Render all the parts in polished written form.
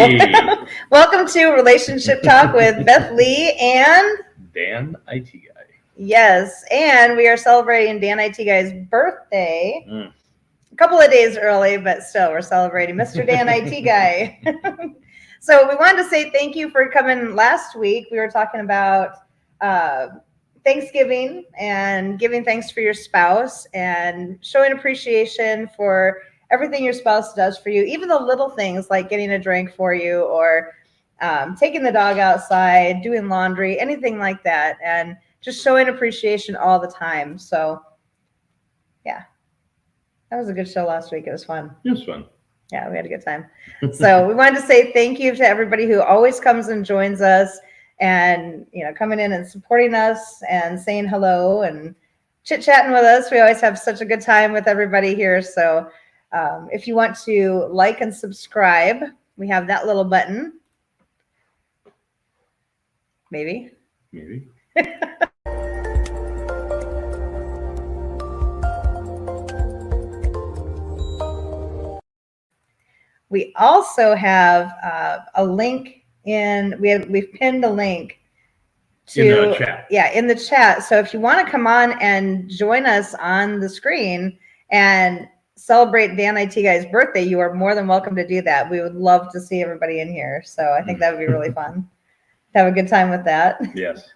Hey! Welcome to Relationship Talk with Beth Lee and Dan, IT Guy. Yes, and we are celebrating Dan IT Guy's birthday. A couple of days early, but still we're celebrating Mr. Dan IT Guy. So we wanted to say thank you for coming last week. We were talking about Thanksgiving and giving thanks for your spouse and showing appreciation for everything your spouse does for you, even the little things like getting a drink for you or taking the dog outside, doing laundry, anything like that, and just showing appreciation all the time. So, yeah, that was a good show last week. It was fun. It was fun. Yeah, we had a good time. So we wanted to say thank you to everybody who always comes and joins us and, you know, coming in and supporting us and saying hello and chit-chatting with us. We always have such a good time with everybody here. So if you want to like and subscribe, we have that little button. Maybe. We also have a link we've pinned a link to in the chat. Yeah, in the chat. So if you want to come on and join us on the screen and celebrate Dan IT Guy's birthday, you are more than welcome to do that. We would love to see everybody in here. So I think that would be really fun. Have a good time with that. Yes.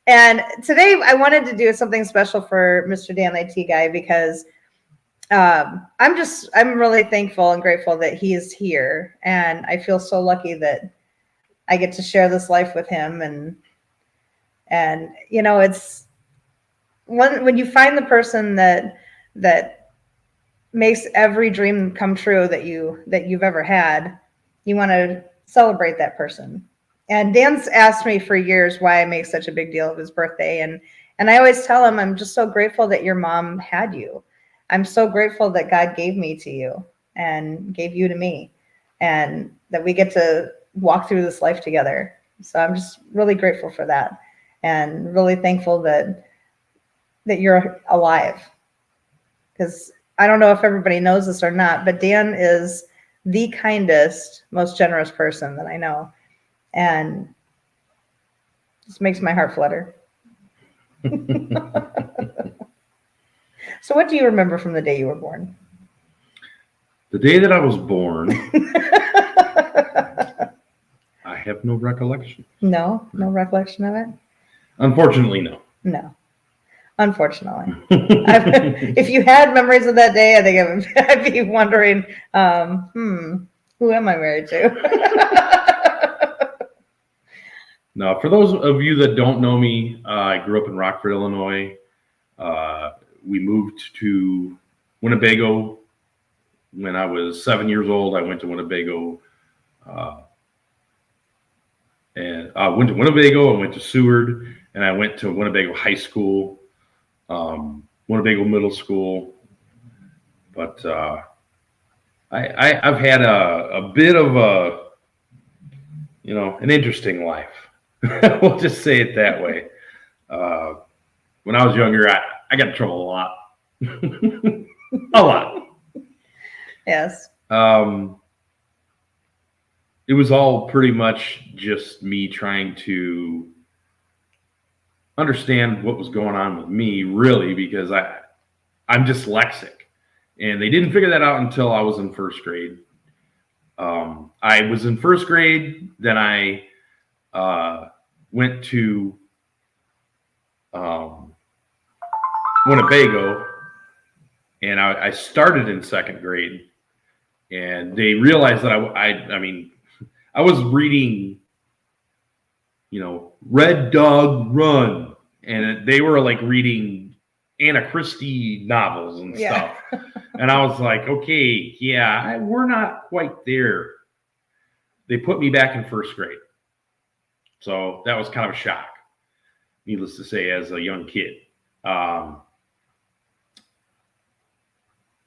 And today I wanted to do something special for Mr. Dan IT Guy because I'm really thankful and grateful that he is here. And I feel so lucky that I get to share this life with him. And you know, it's when you find the person that makes every dream come true that you've ever had, you want to celebrate that person. And Dan's asked me for years why I make such a big deal of his birthday. And I always tell him, I'm just so grateful that your mom had you. I'm so grateful that God gave me to you and gave you to me and that we get to walk through this life together. So I'm just really grateful for that and really thankful that you're alive. Because I don't know if everybody knows this or not, but Dan is the kindest, most generous person that I know. And just makes my heart flutter. So what do you remember from the day you were born? The day that I was born, I have no recollection. No recollection of it? Unfortunately, no. No. Unfortunately. If you had memories of that day, I think I'd be wondering, who am I married to? Now, for those of you that don't know me, I grew up in Rockford, Illinois. We moved to Winnebago when I was 7 years old. I went to Winnebago, and I went to Winnebago. I went to Seward, and I went to Winnebago High School, Winnebago Middle School. But I've had a bit of an interesting life. We'll just say it that way. When I was younger, I got in trouble a lot. A lot. Yes. It was all pretty much just me trying to understand what was going on with me, really, because I'm dyslexic. And they didn't figure that out until I was in first grade. I was in first grade, then I went to Winnebago, and I started in second grade, and they realized that I was reading, Red Dog Run, and they were like reading Anna Christie novels and stuff. And I was like, okay, yeah, we're not quite there. They put me back in first grade. So that was kind of a shock, needless to say, as a young kid.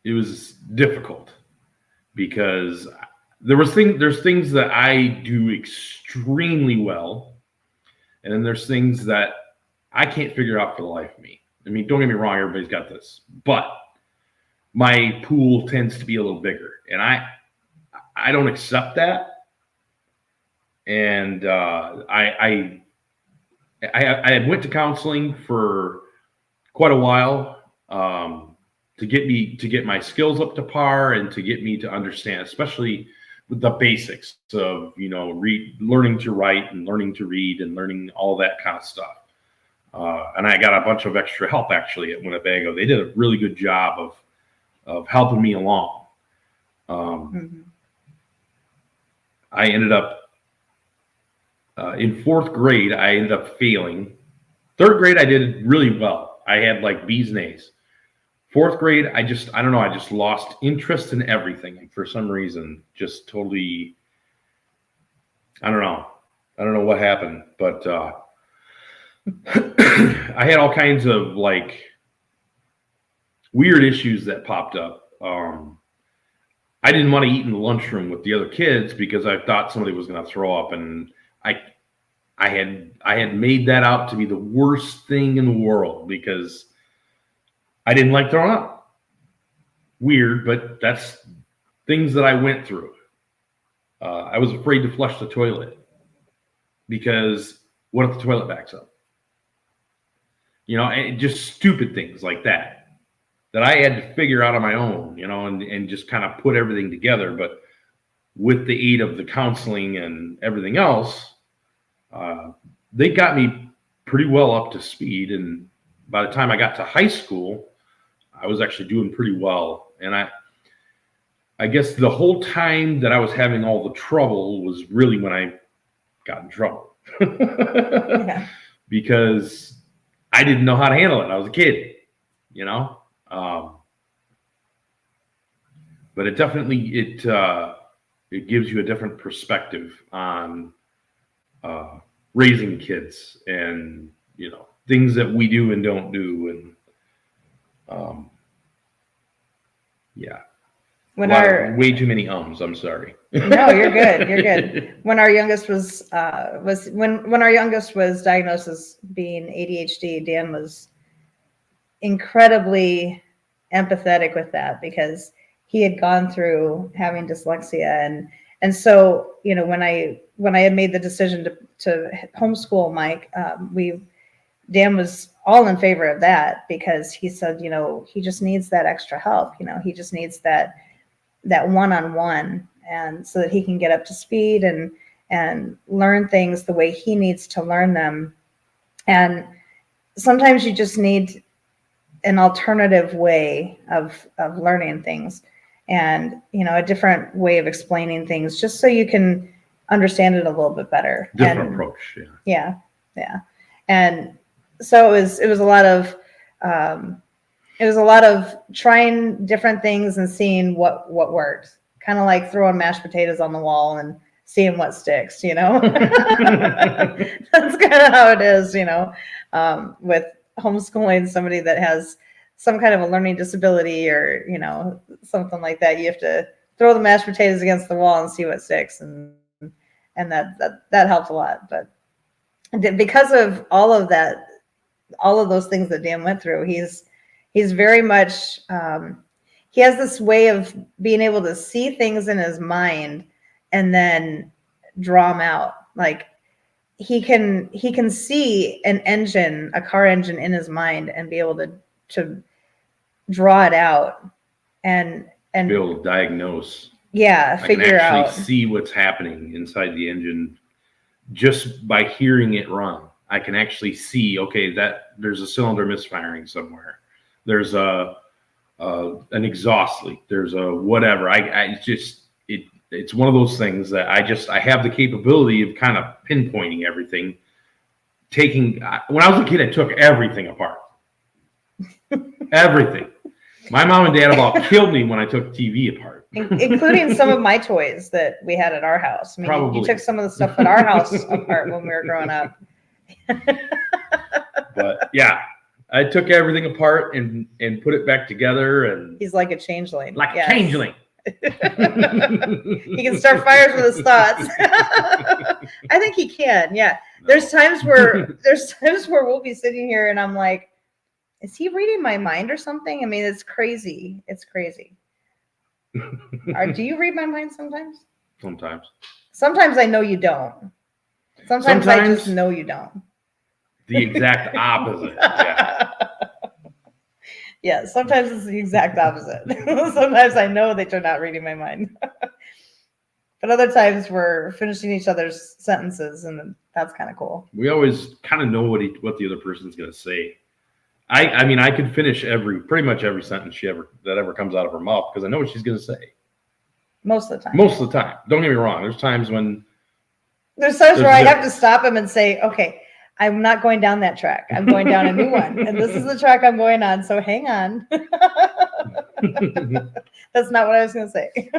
It was difficult because there's things that I do extremely well, and then there's things that I can't figure out for the life of me. I mean, don't get me wrong, everybody's got this, but my pool tends to be a little bigger, and I don't accept that. And I went to counseling for quite a while to get my skills up to par and to get me to understand, especially the basics of learning to write and learning to read and learning all that kind of stuff. And I got a bunch of extra help actually at Winnebago. They did a really good job of helping me along. I ended up in fourth grade, I ended up failing. Third grade, I did really well. I had like B's and A's. Fourth grade, I don't know, I just lost interest in everything. And for some reason, just totally, I don't know what happened, but I had all kinds of like weird issues that popped up. I didn't want to eat in the lunchroom with the other kids because I thought somebody was going to throw up, and I had made that out to be the worst thing in the world because I didn't like throwing up. Weird, but that's things that I went through. I was afraid to flush the toilet because what if the toilet backs up? And just stupid things like that I had to figure out on my own, and just kind of put everything together. But with the aid of the counseling and everything else, they got me pretty well up to speed. And by the time I got to high school, I was actually doing pretty well. And I guess the whole time that I was having all the trouble was really when I got in trouble. Yeah. Because I didn't know how to handle it. I was a kid, but it definitely, it gives you a different perspective on raising kids and, things that we do and don't do. And yeah. Way too many I'm sorry. No, you're good. You're good. When our youngest was when our youngest was diagnosed as being ADHD, Dan was incredibly empathetic with that because he had gone through having dyslexia, and so when I had made the decision to homeschool Mike, Dan was all in favor of that because he said he just needs that extra help. He just needs that one-on-one, and so that he can get up to speed and learn things the way he needs to learn them. And sometimes you just need an alternative way of learning things, and a different way of explaining things, just so you can understand it a little bit better. Different approach. Yeah. And so it was a lot of trying different things and seeing what worked. Kind of like throwing mashed potatoes on the wall and seeing what sticks, That's kind of how it is, with homeschooling somebody that has some kind of a learning disability or, something like that. You have to throw the mashed potatoes against the wall and see what sticks. And that helped a lot. But because of all of that, all of those things that Dan went through, he's very much, he has this way of being able to see things in his mind and then draw them out. Like he can see a car engine in his mind and be able to draw it out and be able to diagnose. Yeah. Figure out. I can actually see what's happening inside the engine just by hearing it run. I can actually see, okay, that there's a cylinder misfiring somewhere. There's an exhaust leak. There's a whatever. It's one of those things that I have the capability of kind of pinpointing everything. When I was a kid, I took everything apart. Everything. My mom and dad about killed me when I took TV apart. Including some of my toys that we had at our house. I mean, probably. You took some of the stuff at our house apart when we were growing up. But yeah, I took everything apart and put it back together. And he's like a changeling. Like a changeling. He can start fires with his thoughts. I think he can. Yeah. No. There's times where we'll be sitting here and I'm like, is he reading my mind or something? I mean, it's crazy. It's crazy. Or do you read my mind sometimes? Sometimes. Sometimes I know you don't. Sometimes I just know you don't. The exact opposite. Yeah. Yeah, sometimes it's the exact opposite. Sometimes I know that you're not reading my mind. But other times we're finishing each other's sentences, and that's kind of cool. We always kind of know what the other person's going to say. I mean, I could finish pretty much every sentence that ever comes out of her mouth because I know what she's going to say. Most of the time. Most of the time. Don't get me wrong. There's times where I have to stop him and say, okay, I'm not going down that track. I'm going down a new one. And this is the track I'm going on. So hang on. That's not what I was going to say.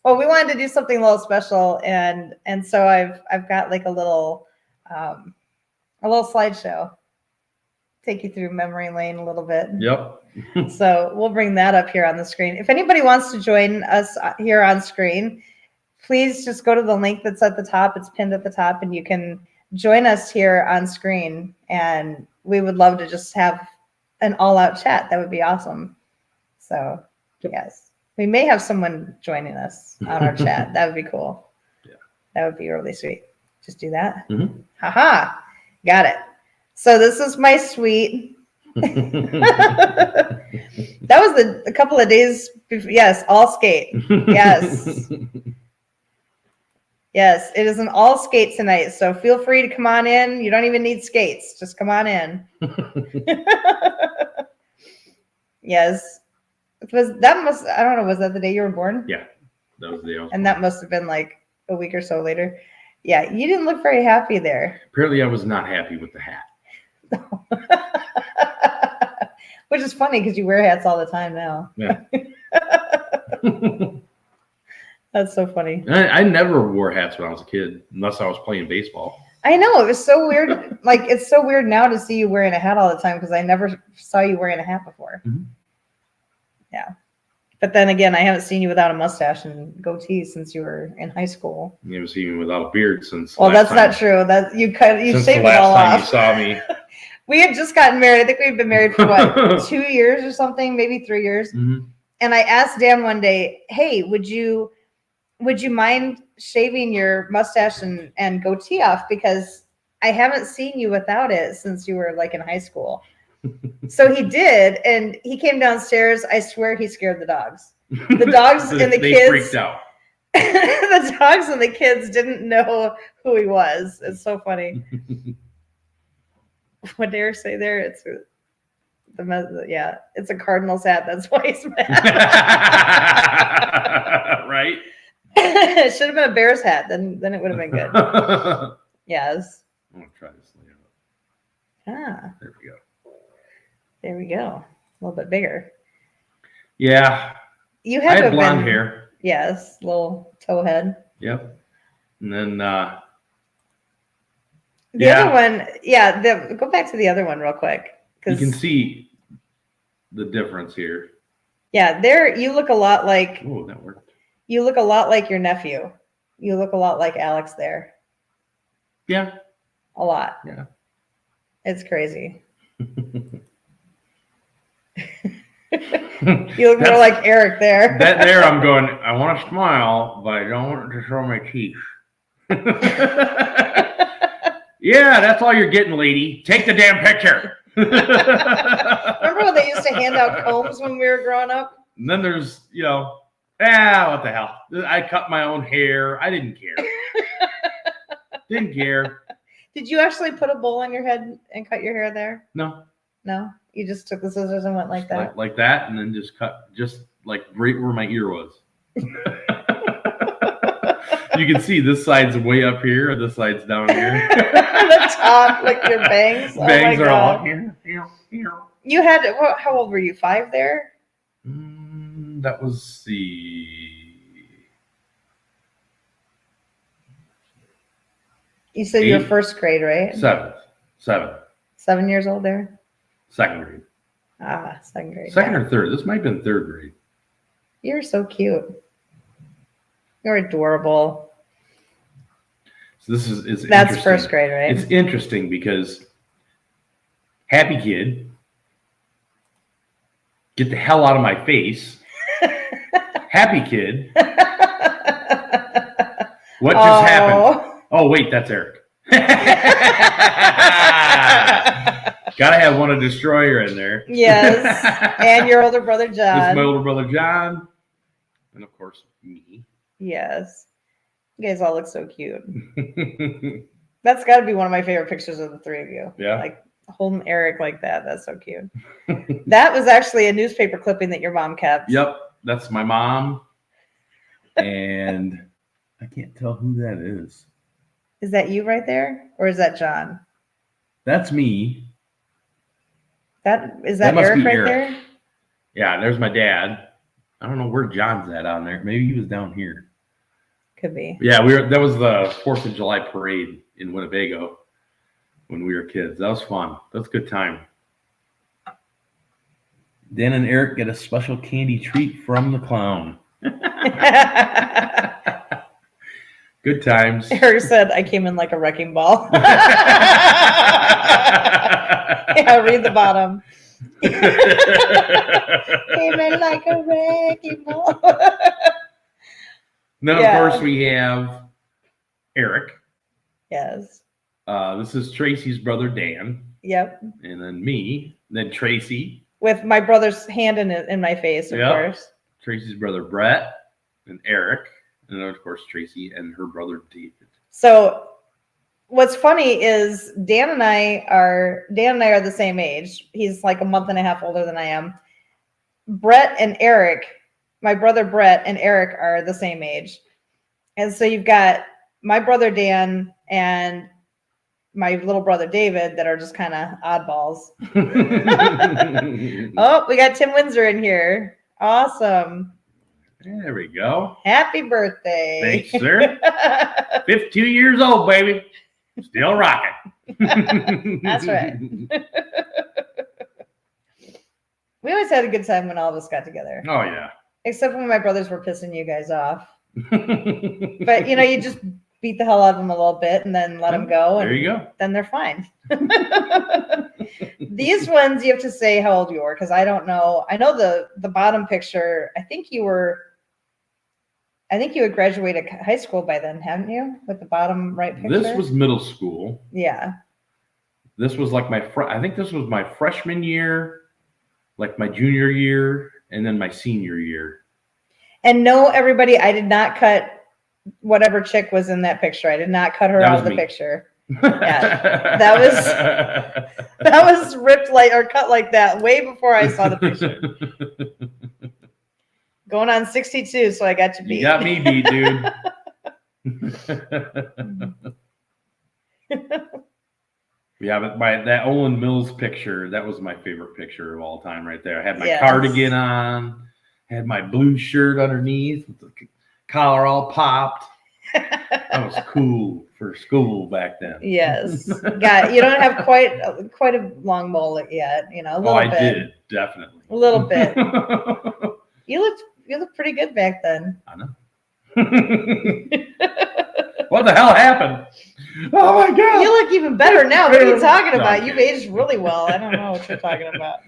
Well, we wanted to do something a little special. And so I've got like a little slideshow. Take you through memory lane a little bit. Yep. So we'll bring that up here on the screen. If anybody wants to join us here on screen, please just go to the link that's at the top. It's pinned at the top, and you can join us here on screen. And we would love to just have an all-out chat. That would be awesome. So, yes, we may have someone joining us on our chat. That would be cool. Yeah, that would be really sweet. Just do that. Mm-hmm. Haha, got it. So this is my suite. That was a couple of days before. Yes, all skate. Yes. Yes, it is an all skate tonight. So feel free to come on in. You don't even need skates. Just come on in. Yes. I don't know, was that the day you were born? Yeah. That was the day I was born. That must have been like a week or so later. Yeah, you didn't look very happy there. Apparently I was not happy with the hat. Which is funny because you wear hats all the time now. Yeah. That's so funny. I never wore hats when I was a kid, unless I was playing baseball. I know. It was so weird. Like, it's so weird now to see you wearing a hat all the time because I never saw you wearing a hat before. Mm-hmm. Yeah. But then again, I haven't seen you without a mustache and goatee since you were in high school. You haven't seen me without a beard since. Well, that's not true. That you shaved it all off. Since the last time you saw me. We had just gotten married. I think we've been married for what, 2 years or something, maybe 3 years. Mm-hmm. And I asked Dan one day, "Hey, would you mind shaving your mustache and goatee off? Because I haven't seen you without it since you were like in high school." So he did, and he came downstairs. I swear he scared the dogs. The dogs and the kids freaked out. The dogs and the kids didn't know who he was. It's so funny. What did Eric say there? It's a Cardinals hat. That's why he's mad. Right? It should have been a Bears hat. Then it would have been good. Yes. I'm gonna try this layout. Ah. There we go. There we go. A little bit bigger. Yeah. You had I had blonde hair. Yes, little toe head. Yep. And then the other one, go back to the other one real quick. You can see the difference here. Yeah, there you look a lot like. Oh, that worked. You look a lot like your nephew. You look a lot like Alex there. Yeah. A lot. Yeah. It's crazy. You look more like Eric there. There I'm going, I want to smile, but I don't want to show my teeth. Yeah, that's all you're getting, lady. Take the damn picture. Remember when they used to hand out combs when we were growing up? And then there's, what the hell? I cut my own hair. I didn't care. Didn't care. Did you actually put a bowl on your head and cut your hair there? No. No? You just took the scissors and went like that? Like that, and then just cut just like right where my ear was. You can see this side's way up here, and this side's down here. The top, like your bangs. Bangs are all up here. You had, how old were you? 5 there? That was You said you were first grade, right? 7. 7 years old there? Second grade. Ah, second grade. Second or third. This might have been third grade. You're so cute. You're adorable. So this is that's first grade, right? It's interesting because happy kid, get the hell out of my face. Happy kid. What just happened? Oh, wait, that's Eric. Gotta have one a destroyer in there. Yes. And your older brother, John. This is my older brother, John. And of course, me. Yes. You guys all look so cute. That's got to be one of my favorite pictures of the three of you. Yeah. Like holding Eric like that. That's so cute. That was actually a newspaper clipping that your mom kept. Yep. That's my mom. And I can't tell who that is. Is that you right there? Or is that John? That's me. That must Eric right Eric. There? Yeah, there's my dad. I don't know where John's at on there. Maybe he was down here. Could be. Yeah, that was the 4th of July parade in Winnebago when we were kids. That was fun. That's a good time. Dan and Eric get a special candy treat from the clown. Good times. Eric said, I came in like a wrecking ball. Yeah, read the bottom. Came in like a wrecking ball. Then, of course, we have Eric. Yes. This is Tracy's brother, Dan. Yep. And then me. Then Tracy. With my brother's hand in my face, of course. Tracy's brother, Brett. And Eric. And then, of course, Tracy and her brother, David. So what's funny is Dan and I are the same age. He's like a month and a half older than I am. Brett and Eric, my brother Brett and Eric are the same age. And so you've got my brother Dan and my little brother David that are just kind of oddballs. Oh, we got Tim Windsor in here. Awesome. There we go. Happy birthday. Thanks, sir. 52 years old, baby. Still rocking. That's right. We always had a good time when all of us got together. Oh, yeah. Except when my brothers were pissing you guys off. But, you just beat the hell out of them a little bit and then let them go. And there you go. Then they're fine. These ones, you have to say how old you were, because I don't know. I know the bottom picture, I think you had graduated high school by then, haven't you? With the bottom right picture? This was middle school. Yeah. This was like I think this was my freshman year, like my junior year, and then my senior year. And no, everybody, I did not cut whatever chick was in that picture. I did not cut her out of the picture. Yeah. That was ripped or cut like that way before I saw the picture. Going on 62, so I got you beat. You got me beat, dude. Yeah, but that Olin Mills picture, that was my favorite picture of all time right there. I had my cardigan on, had my blue shirt underneath with the collar all popped. That was cool for school back then. Yes. You don't have quite a long mullet yet, a little bit. I did, definitely. A little bit. You looked pretty good back then. I know. What the hell happened? Oh my God. You look even better now. What are you talking about? You've aged really well. I don't know what you're talking about.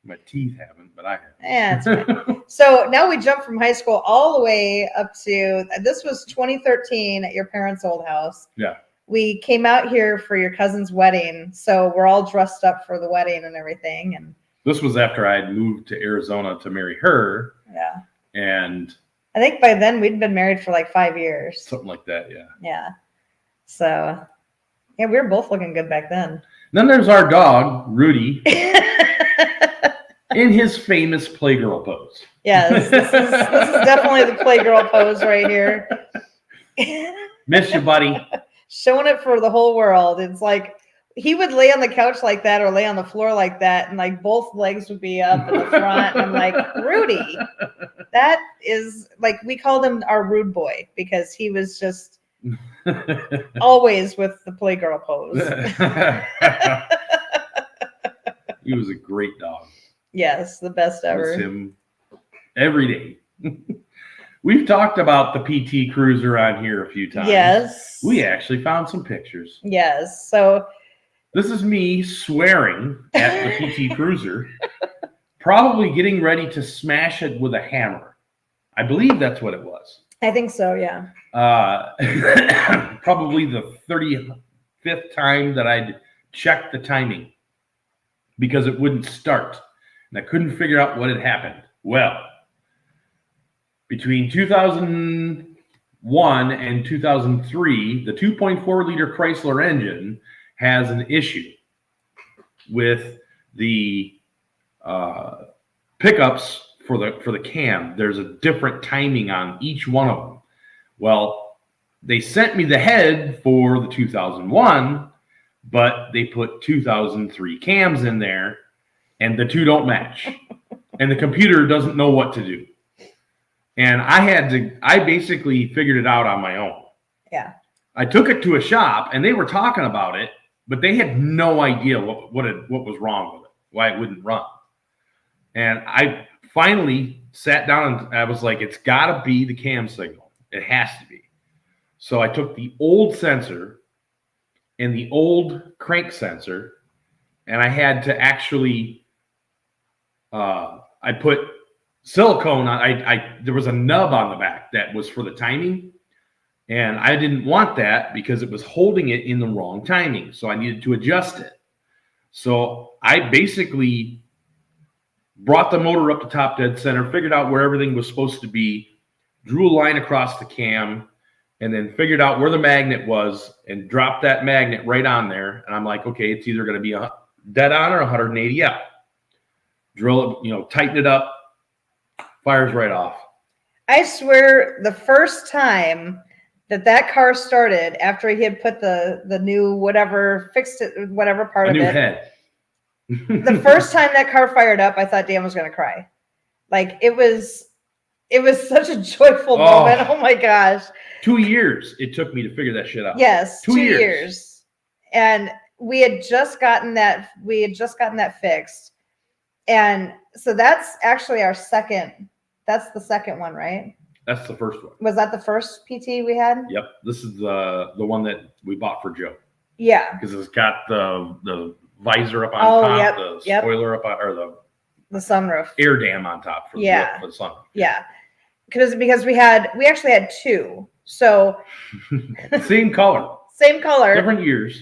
My teeth haven't, but I have. Yeah, that's right. So now we jump from high school all the way up to, this was 2013 at your parents' old house. Yeah. We came out here for your cousin's wedding. So we're all dressed up for the wedding and everything. And this was after I had moved to Arizona to marry her. Yeah. And I think by then we'd been married for like 5 years. Something like that, yeah. Yeah. So, yeah, we were both looking good back then. Then there's our dog, Rudy, in his famous Playgirl pose. Yes, this is definitely the Playgirl pose right here. Miss you, buddy. Showing it for the whole world. It's like he would lay on the couch like that or lay on the floor like that, and like both legs would be up in the front. And I'm like, Rudy, that is like, we called him our rude boy because he was just always with the Playgirl pose. He was a great dog. Yes, the best ever. Miss him every day. We've talked about the PT Cruiser on here a few times. Yes. We actually found some pictures. Yes. So this is me swearing at the PT Cruiser, probably getting ready to smash it with a hammer. I believe that's what it was. I think so, yeah. Probably the 35th time that I'd checked the timing because it wouldn't start. And I couldn't figure out what had happened. Well, between 2001 and 2003, the 2.4 liter Chrysler engine has an issue with the pickups for the cam. There's a different timing on each one of them. Well, they sent me the head for the 2001, but they put 2003 cams in there, and the two don't match. And the computer doesn't know what to do. And I basically figured it out on my own. Yeah. I took it to a shop, and they were talking about it, but they had no idea what was wrong with it, why it wouldn't run. And I finally sat down and I was like, it's got to be the cam signal. It has to be. So I took the old sensor and the old crank sensor, and I had to actually, I put silicone on. There was a nub on the back that was for the timing, and I didn't want that because it was holding it in the wrong timing. So I needed to adjust it. So I basically brought the motor up to top dead center, figured out where everything was supposed to be, drew a line across the cam, and then figured out where the magnet was and dropped that magnet right on there. And I'm like, okay, it's either going to be a dead on or 180 out. Drill it, tighten it up, fires right off. I swear the first time that car started after he had put the new whatever, fixed it, whatever part of it. A new head. The first time that car fired up, I thought Dan was going to cry. Like it was such a joyful moment. Oh my gosh. 2 years it took me to figure that shit out. Yes. 2 years. And we had just gotten that fixed. And so that's actually that's the second one, right? That's the first one. Was that the first PT we had? Yep. This is the one that we bought for Joe. Yeah. Because it's got the visor up on top, the spoiler up on, or the sunroof, air dam on top for the sunroof. Yeah, because we actually had two, so same color, different years.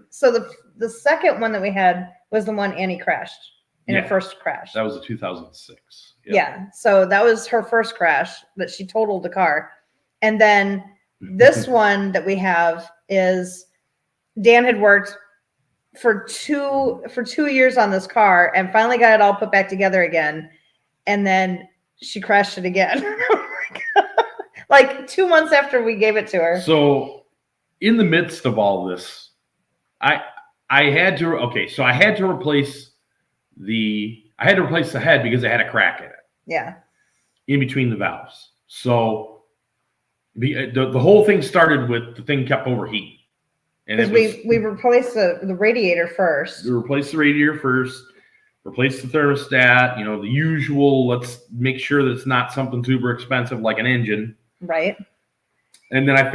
So the second one that we had was the one Annie crashed in her first crash. That was a 2006. Yep. Yeah, so that was her first crash that she totaled the car, and then this one that we have is Dan had worked for two years on this car and finally got it all put back together again, and then she crashed it again. Like 2 months after we gave it to her. So in the midst of all this, I had to replace the head because it had a crack in it. Yeah. In between the valves. So the whole thing started with the thing kept overheating. Because we replaced the radiator first. We replaced the radiator first, replaced the thermostat, the usual, let's make sure that it's not something super expensive like an engine. Right. And then I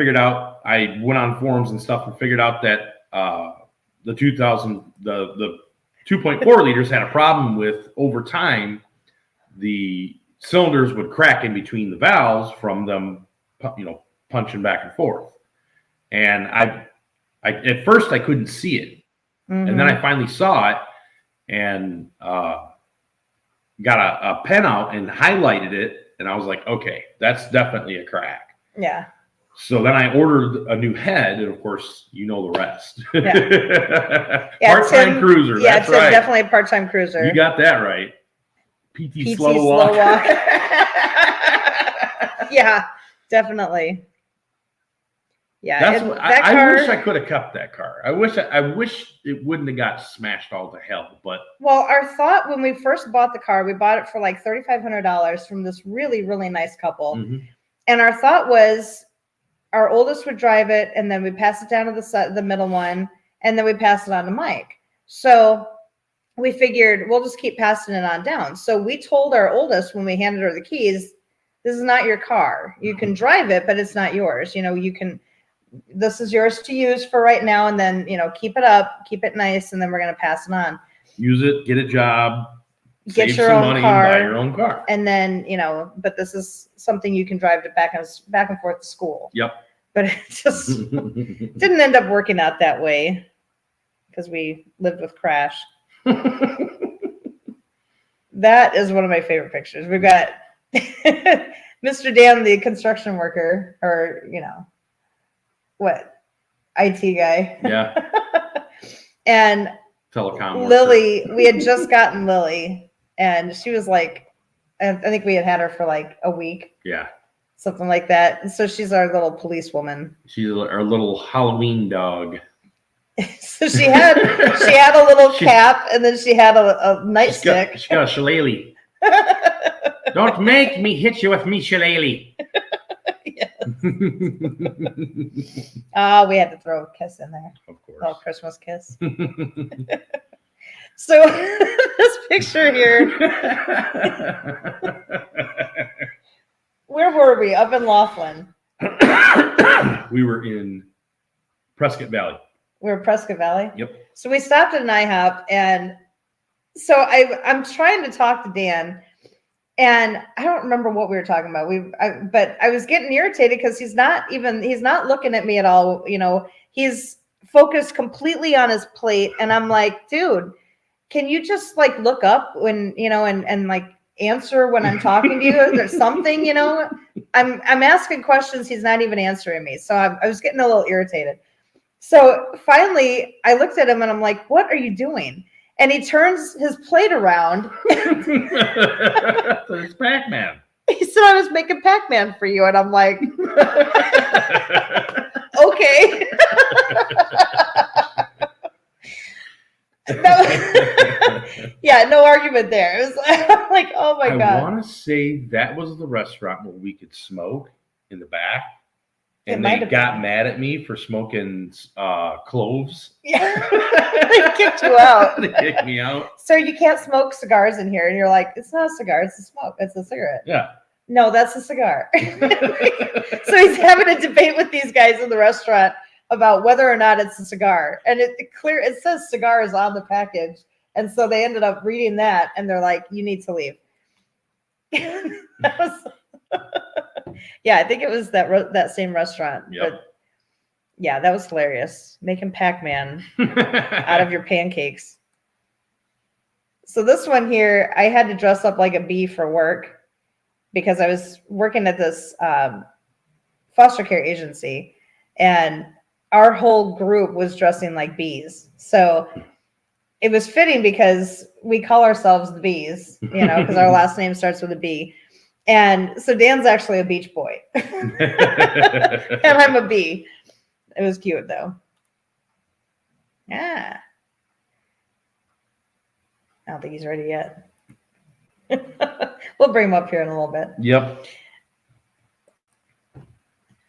went on forums and stuff and figured out that the 2.4 liters had a problem with, over time, the cylinders would crack in between the valves from them, punching back and forth. And at first I couldn't see it. Mm-hmm. And then I finally saw it and got a pen out and highlighted it. And I was like, okay, that's definitely a crack. Yeah. So then I ordered a new head, and of course, the rest. Yeah. Part-time cruiser. Yeah, that's right. Definitely a part-time cruiser. You got that right. PT slow walk. Yeah, definitely. Yeah, I wish I could have kept that car. I wish it wouldn't have got smashed all to hell. But our thought when we first bought the car, we bought it for like $3,500 from this really, really nice couple. Mm-hmm. And our thought was our oldest would drive it, and then we pass it down to the middle one, and then we pass it on to Mike. So we figured we'll just keep passing it on down. So we told our oldest when we handed her the keys, this is not your car. You can drive it, but it's not yours. This is yours to use for right now, and then keep it up, keep it nice, and then we're going to pass it on. Use it, get a job, get Save your some own money car, and buy your own car. and then, but this is something you can drive to back and forth to school. Yep. But it just didn't end up working out that way because we lived with Crash. That is one of my favorite pictures. We've got Mr. Dan, the construction worker, or IT guy. Yeah. And Telecom worker. Lily, we had just gotten Lily, and she was like, I think we had her for like a week. Yeah. Something like that. And so she's our little policewoman. She's our little Halloween dog. So she had a little cap, and then she had a nightstick. She got a shillelagh. Don't make me hit you with me shillelagh. Yes. We had to throw a kiss in there. Of course. Oh, Christmas kiss. So this picture here. Where were we? Up in Laughlin. We were in Prescott Valley. We were Prescott Valley. Yep. So we stopped at an IHOP, and so I'm trying to talk to Dan, and I don't remember what we were talking about. But I was getting irritated because he's not looking at me at all. He's focused completely on his plate, and I'm like, dude, can you just like look up when and like answer when I'm talking to you? There's something, I'm asking questions. He's not even answering me. So I was getting a little irritated. So finally I looked at him and I'm like, what are you doing? And he turns his plate around. It's Pac-Man. He said, I was making Pac-Man for you. And I'm like, okay. Yeah, no argument there. It was like, oh my God. I want to say that was the restaurant where we could smoke in the back. And they got mad at me for smoking cloves. Yeah. They kicked you out. They kicked me out. Sir, you can't smoke cigars in here. And you're like, it's not a cigar, it's a smoke. It's a cigarette. Yeah. No, that's a cigar. So he's having a debate with these guys in the restaurant about whether or not it's a cigar. And it says cigars on the package. And so they ended up reading that, and they're like, you need to leave. Yeah, I think it was that same restaurant. Yep. But yeah, that was hilarious. Making Pac-Man out of your pancakes. So this one here, I had to dress up like a bee for work because I was working at this foster care agency, and our whole group was dressing like bees. So it was fitting because we call ourselves the Bees, because our last name starts with a B. And so Dan's actually a beach boy. And I'm a bee. It was cute, though. Yeah. I don't think he's ready yet. We'll bring him up here in a little bit. Yep.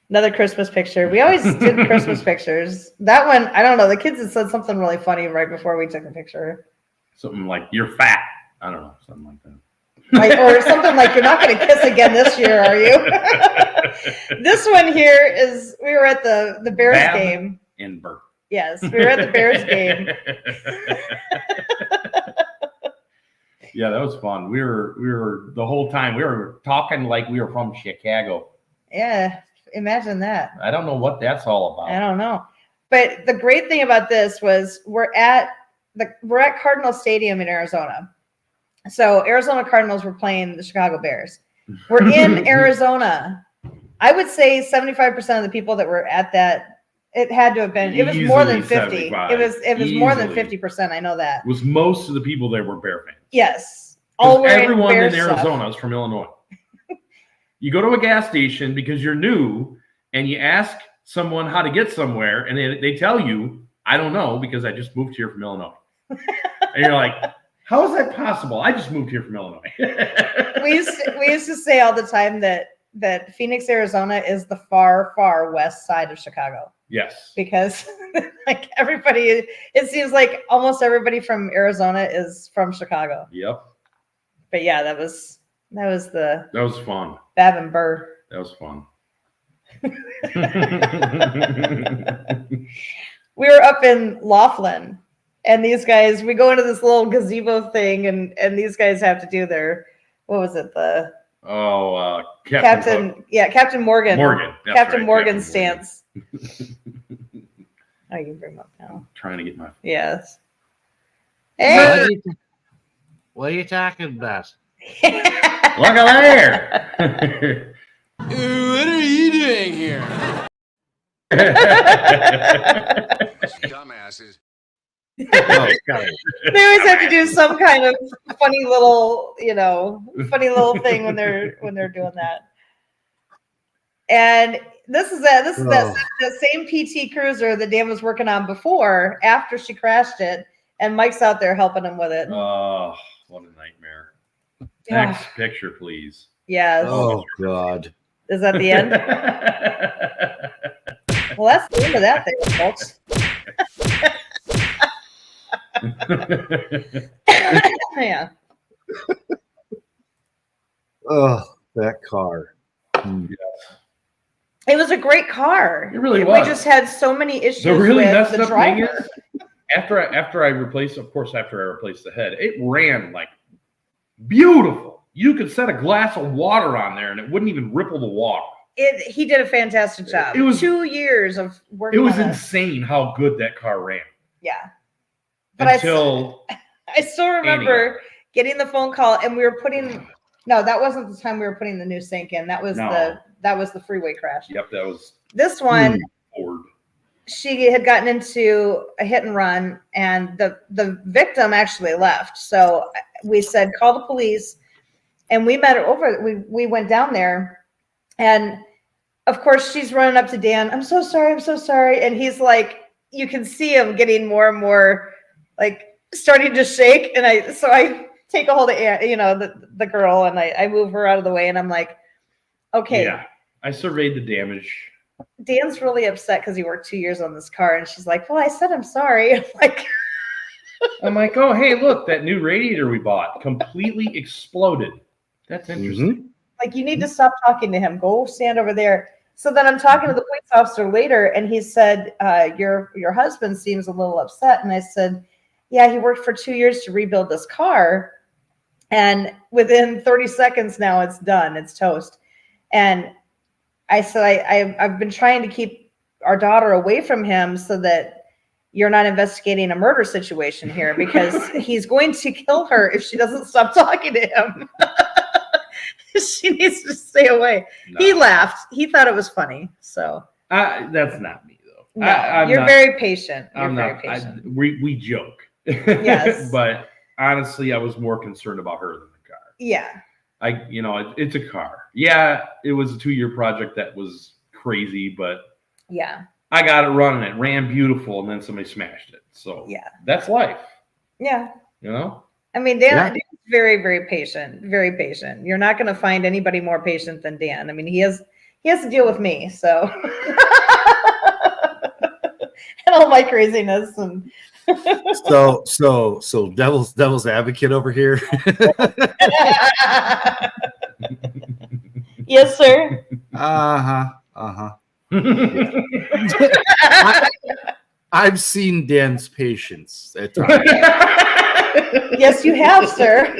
Another Christmas picture. We always did Christmas pictures. That one, I don't know. The kids had said something really funny right before we took the picture. Something like, you're fat. I don't know. Something like that. Or something like, you're not going to kiss again this year, are you? This one here is, we were at the Bears game. And Bert. Yes, we were at the Bears game. Yeah, that was fun. We were the whole time, we were talking like we were from Chicago. Yeah, imagine that. I don't know what that's all about. I don't know. But the great thing about this was we're at Cardinal Stadium in Arizona. So Arizona Cardinals were playing the Chicago Bears. We're in Arizona. I would say 75% of the people that were at that, it had to have been, it was more than 50. It was more than 50%. I know that. It was most of the people there were Bear fans. Yes. Everyone in Arizona is from Illinois. You go to a gas station because you're new and you ask someone how to get somewhere, and they tell you, I don't know because I just moved here from Illinois. And you're like, how is that possible? I just moved here from Illinois. we used to say all the time that Phoenix, Arizona is the far, far west side of Chicago. Yes. Because like everybody, it seems like almost everybody from Arizona is from Chicago. Yep. But yeah, that was fun. Bab and Burr. That was fun. We were up in Laughlin, And these guys, we go into this little gazebo thing, and these guys have to do their, what was it? The Captain Morgan. Morgan. That's Captain right, Morgan Captain stance. Oh, you can bring him up now. I'm trying to get my. Yes. Hey. Hey. What are you talking about? Look at there. What are you doing here? Dumbasses. Oh, God. They always have to do some kind of funny little thing when they're doing that. And this is the same PT Cruiser that Dan was working on before, after she crashed it, and Mike's out there helping him with it. Oh, what a nightmare. Next picture, please. Yes. Oh, God. Is that the end? Well, that's the end of that thing, folks. Yeah. Oh, that car. It was a great car. It really was. We just had so many issues The really with messed the up driver. thing is, after I replaced the head, it ran like beautiful. You could set a glass of water on there and it wouldn't even ripple the water. He did a fantastic job. It was 2 years of working. It was on insane how good that car ran. Yeah. But until I still remember getting the phone call, and we were putting. No, that wasn't the time we were putting the new sink in. That was the freeway crash. Yep, that was this one. Ford. She had gotten into a hit and run, and the victim actually left. So we said, call the police, and we met her over. We went down there, and of course she's running up to Dan. I'm so sorry, and he's like, you can see him getting more and more like starting to shake, and I take a hold of the girl, and I move her out of the way, and I'm like, okay. Yeah, I surveyed the damage. Dan's really upset because he worked 2 years on this car, and she's like, well, I said I'm sorry. I'm like, oh, hey, look, that new radiator we bought completely exploded. That's interesting. Mm-hmm. Like, you need to stop talking to him. Go stand over there. So then I'm talking to the police officer later, and he said, your husband seems a little upset. And I said, yeah, he worked for 2 years to rebuild this car. And within 30 seconds now, it's done. It's toast. And I said, I've been trying to keep our daughter away from him so that you're not investigating a murder situation here, because he's going to kill her if she doesn't stop talking to him. She needs to stay away. No. He laughed. He thought it was funny. So that's not me, though. No, you're very patient. You're very patient. We joke. Yes. But honestly, I was more concerned about her than the car. Yeah. It's a car. Yeah, it was a 2-year project that was crazy, but yeah, I got it running. It ran beautiful, and then somebody smashed it. So yeah, that's life. Yeah. I mean, Dan's very, very patient. Very patient. You're not going to find anybody more patient than Dan. I mean, he has to deal with me, so and all my craziness and. So devil's advocate over here. Yes, sir. I've seen Dan's patience at times. Yes, you have, sir.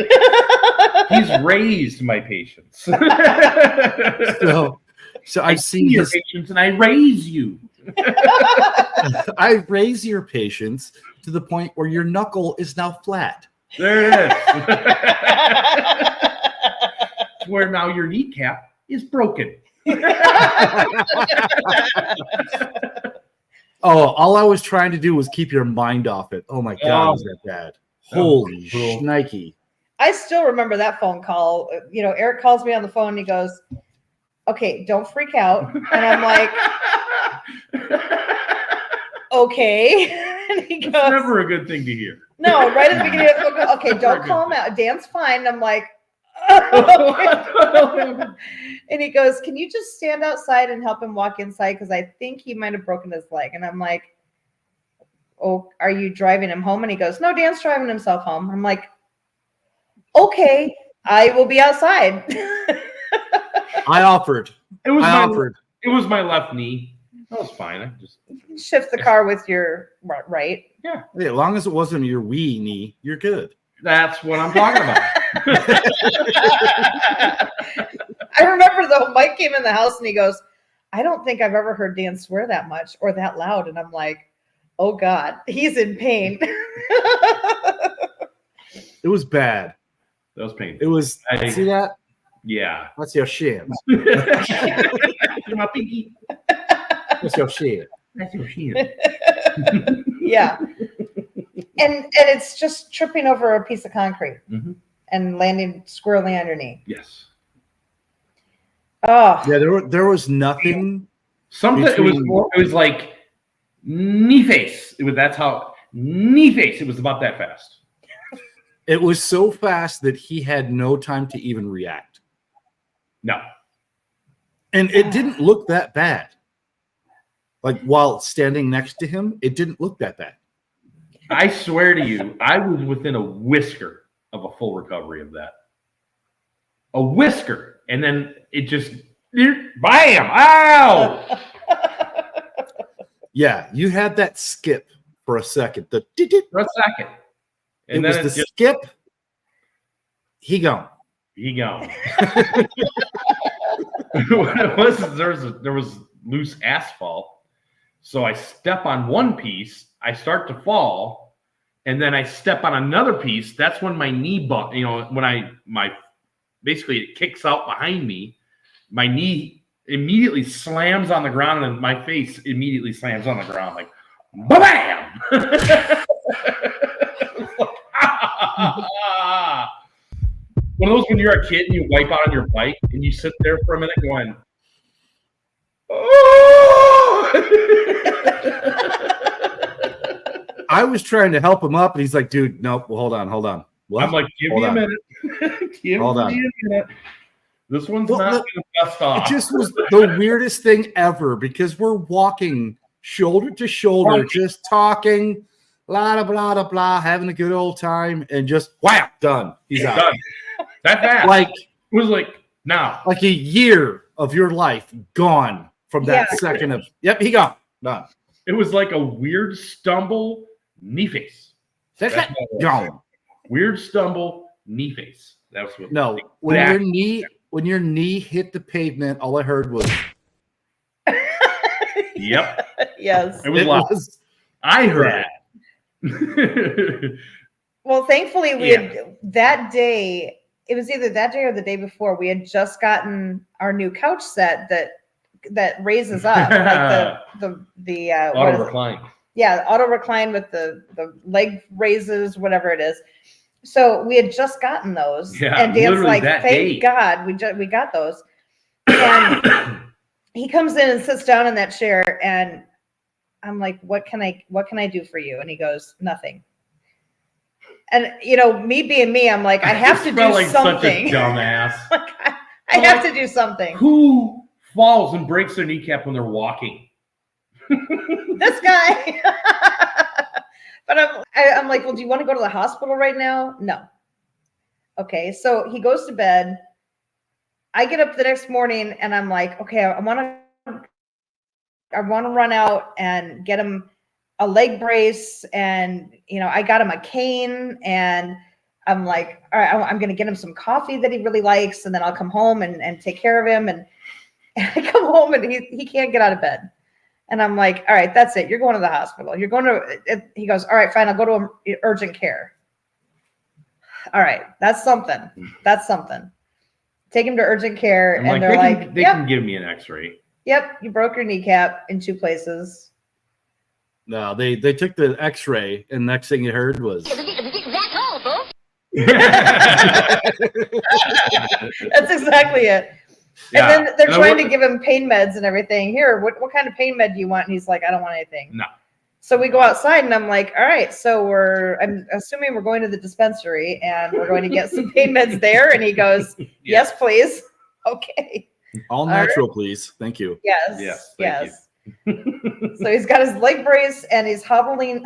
He's raised my patience. So I've seen your patience, and I raise you. I raise your patience to the point where your knuckle is now flat. There it is. To where now your kneecap is broken. Oh, all I was trying to do was keep your mind off it. Oh my God, was that bad? Holy shnikey. I still remember that phone call. Eric calls me on the phone and he goes, okay, don't freak out. And I'm like, okay. And he goes, that's never a good thing to hear. No, right at the beginning of the phone call, okay, don't call him out. Dan's fine. And I'm like, okay. And he goes, can you just stand outside and help him walk inside? Because I think he might have broken his leg. And I'm like, oh, are you driving him home? And he goes, no, Dan's driving himself home. I'm like, okay, I will be outside. I offered. It was my left knee. That was fine. I just shift the car with your right. yeah. Hey, as long as it wasn't your wee knee, you're good. That's what I'm talking about. I remember though, Mike came in the house and he goes, I don't think I've ever heard Dan swear that much or that loud. And I'm like, oh God, he's in pain. It was bad. That was painful. It was. See that? Yeah. That's your shit. My pinky. That's your shit. That's your shit. Yeah. And it's just tripping over a piece of concrete and landing squarely on your knee. Yes. Oh. Yeah, there was nothing. Something it was like knee face. That's how knee face. It was about that fast. It was so fast that he had no time to even react. No. And it didn't look that bad. Like while standing next to him, it didn't look that bad. I swear to you, I was within a whisker of a full recovery of that. A whisker. And then it just, bam, ow. Yeah, you had that skip for a second. For a second. And it was then the skip. He gone. He gone. What it was, there was loose asphalt. So I step on one piece, I start to fall, and then I step on another piece. That's when my knee basically it kicks out behind me. My knee immediately slams on the ground, and my face immediately slams on the ground, like bam! One of those when you're a kid and you wipe out on your bike and you sit there for a minute going, oh! I was trying to help him up, and he's like, dude, nope, well, hold on. What? I'm like, give me a minute. Hold on. This one's not going to bust off. It just was the weirdest thing ever because we're walking shoulder to shoulder, just talking, blah, blah, blah, blah, having a good old time, and just, whap, done. He's out. Done. That fast. Like, it was like, now. Like a year of your life gone from that second of, yep, he gone. Done. It was like a weird stumble, knee face. That's gone. Weird stumble, knee face. That's what. No, when your knee hit the pavement, all I heard was. Yep. Yes. It was. I heard it. Well, thankfully, we had that day. It was either that day or the day before. We had just gotten our new couch set that raises up, like the auto recline. Yeah, auto recline with the leg raises, whatever it is. So we had just gotten those, and Dan's like, "Thank God we got those." And he comes in and sits down in that chair, and I'm like, "What can I do for you?" And he goes, "Nothing." And me being me, I'm like, I have to do like something. Such a dumbass. Like, I have to do something. Who falls and breaks their kneecap when they're walking? This guy. But I'm like, well, do you want to go to the hospital right now? No. Okay, so he goes to bed. I get up the next morning and I'm like, okay, I want to run out and get him a leg brace, and I got him a cane, and I'm like, all right, I'm gonna get him some coffee that he really likes, and then I'll come home and take care of him. And I come home and he can't get out of bed. And I'm like, all right, that's it. You're going to the hospital. You're going to, he goes, all right, fine. I'll go to urgent care. All right. That's something. Take him to urgent care. And they're like, they can give me an x-ray. Yep. You broke your kneecap in 2 places. No, they took the x-ray, and next thing you heard was. That's all, folks. That's exactly it. Yeah. And then they're trying to give him pain meds and everything. Here, what kind of pain med do you want? And he's like, I don't want anything. No. So we go outside, and I'm like, all right, so I'm assuming we're going to the dispensary, and we're going to get some pain meds there. And he goes, yes, please. Okay. All natural, please. Thank you. Yes. So he's got his leg brace, and he's hobbling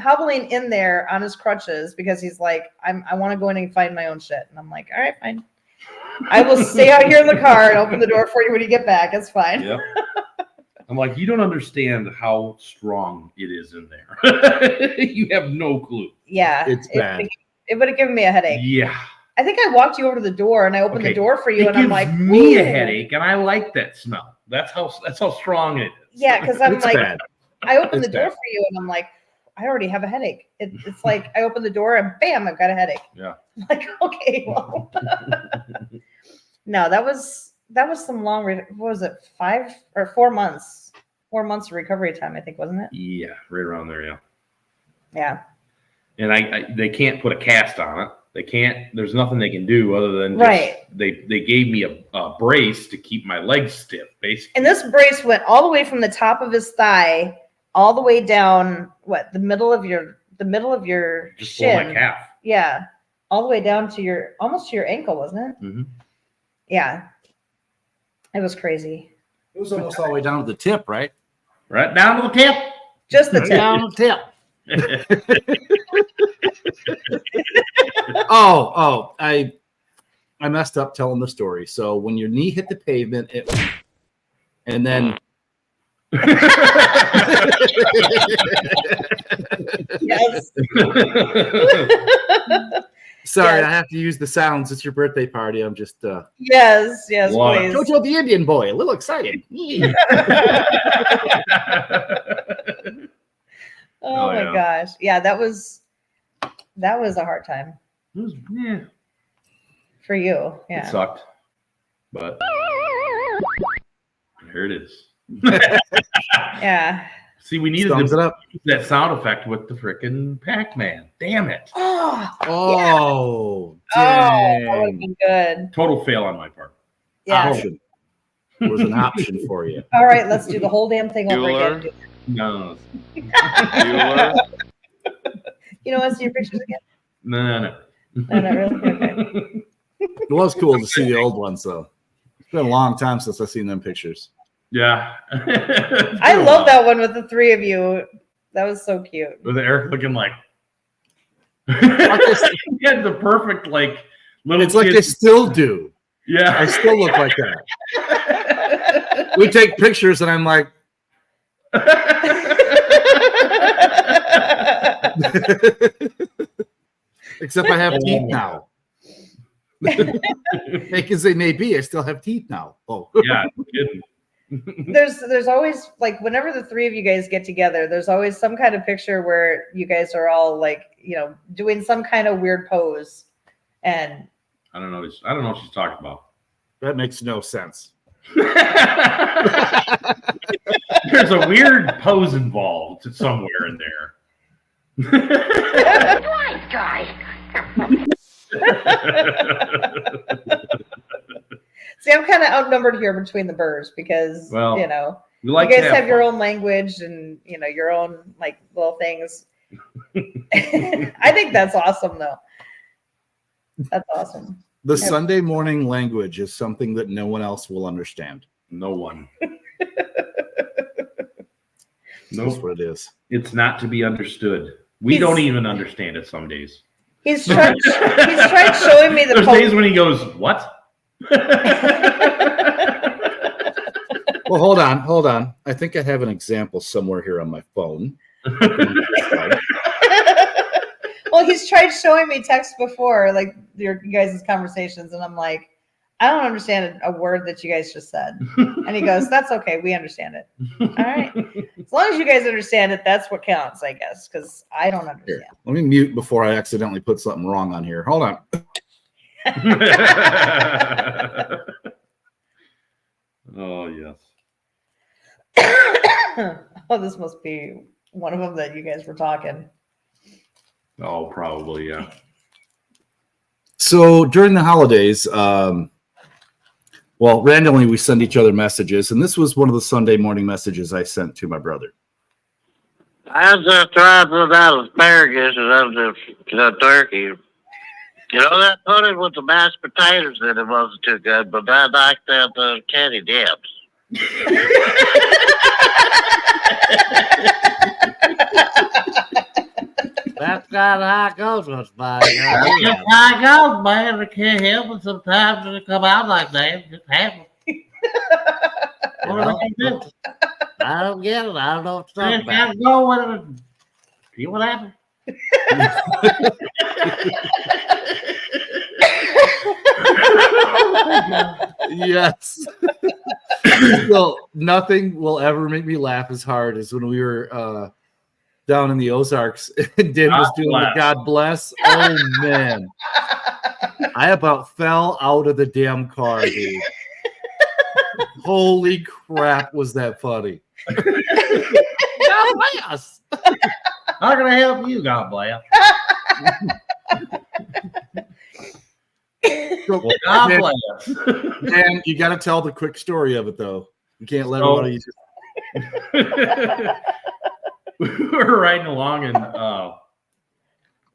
in there on his crutches because he's like, I want to go in and find my own shit. And I'm like, all right, fine. I will stay out here in the car and open the door for you when you get back. It's fine. Yep. I'm like, you don't understand how strong it is in there. You have no clue. Yeah. It's bad. It would have given me a headache. Yeah. I think I walked you over to the door and I opened the door for you, It and I'm gives like, me a "Ooh." headache, and I like that smell. That's how strong it is. Yeah, because I'm It's like, bad. I opened It's the door bad. for you, and I'm like, I already have a headache. It's like I opened the door and bam, I've got a headache. Yeah. I'm like, okay, well. No, that was some long. What was it? 5 or 4 months? 4 months of recovery time, I think, wasn't it? Yeah, right around there. Yeah. Yeah. And they can't put a cast on it. They can't. There's nothing they can do other than just, Right. They gave me a brace to keep my legs stiff, basically. And this brace went all the way from the top of his thigh all the way down. What, the middle of your Just pull shin? my calf. Yeah, all the way down to almost to your ankle, wasn't it? Mm-hmm. Yeah, it was crazy. It was almost all the way down to the tip, right? Right down to the tip. Just the Right tip. down the tip. I messed up telling the story. So when your knee hit the pavement, and then Yes. sorry, Yes. I have to use the sounds. It's your birthday party. I'm just Yes, Love please. Jojo the Indian boy, a little excited. Oh my yeah. gosh. Yeah, that was a hard time Yeah, for you. it Yeah. sucked, but here it is. Yeah. See, we needed Thumbs it up. that sound effect with the frickin' Pac-Man. Damn it! Oh, Oh, that would have dang. been good. Total fail on my part. Yeah. Option. There was an option for you. All right, let's do the whole damn thing over Bueller. again. No, Bueller. You know, want to see your pictures again? no. No, not really. Okay. It was cool to see the old ones, though. It's been a long time since I've seen them pictures. Yeah. I love that one with the three of you. That was so cute. With Eric looking like he this- had the perfect like little. It's like kid. they still do. Yeah. I still look like that. We take pictures, and I'm like, except I have teeth now. Fake as they may be, I still have teeth now. Oh, Yeah. no kidding. There's always, like, whenever the three of you guys get together, there's always some kind of picture where you guys are all like, you know, doing some kind of weird pose. And I don't know what she's talking about. that makes no sense. There's a weird pose involved somewhere in there. Right, guys. see, I'm kind of outnumbered here between the birds because, Well, you know, We like you to guys have your fun. own language and, you know, your own like little things. I think that's awesome, though. That's awesome. The Sunday morning language is something that no one else will understand. No one. That's No, what it is. it's not to be understood. We He's- don't even understand it some days. He's tried showing me the There's post. days when he goes, "What?" Well, hold on. I think I have an example somewhere here on my phone. Well, he's tried showing me text before, like you guys' conversations, and I'm like, I don't understand a word that you guys just said. And he goes, "That's okay, we understand it." All right, as long as you guys understand it, that's what counts, I guess, because I don't Here, understand. let me mute before I accidentally put something wrong on here. Hold on. Oh yes. Oh, this must be one of them that you guys were talking. Oh, probably yeah. So during the holidays, randomly we send each other messages, and this was one of the Sunday morning messages I sent to my brother. I was just trying to put out asparagus and the turkey. You know, that pudding with the mashed potatoes in it wasn't too good, but I liked the candy dips. That's kind of how it goes with Spike. That's how it goes, man. I can't help it sometimes when it come out like that. It just happens. What are they gonna do? I don't get it. I don't know what to talk Just about. gotta go with it. See what happens. Yes. So nothing will ever make me laugh as hard as when we were down in the Ozarks and Dan was doing the God bless. Oh man. I about fell out of the damn car, dude. Holy crap, was that funny. God bless. How can I help you, God bless? So, Well, God Dan, bless. Dan, you got to tell the quick story of it, though. You can't let one of you just. We were riding along, and I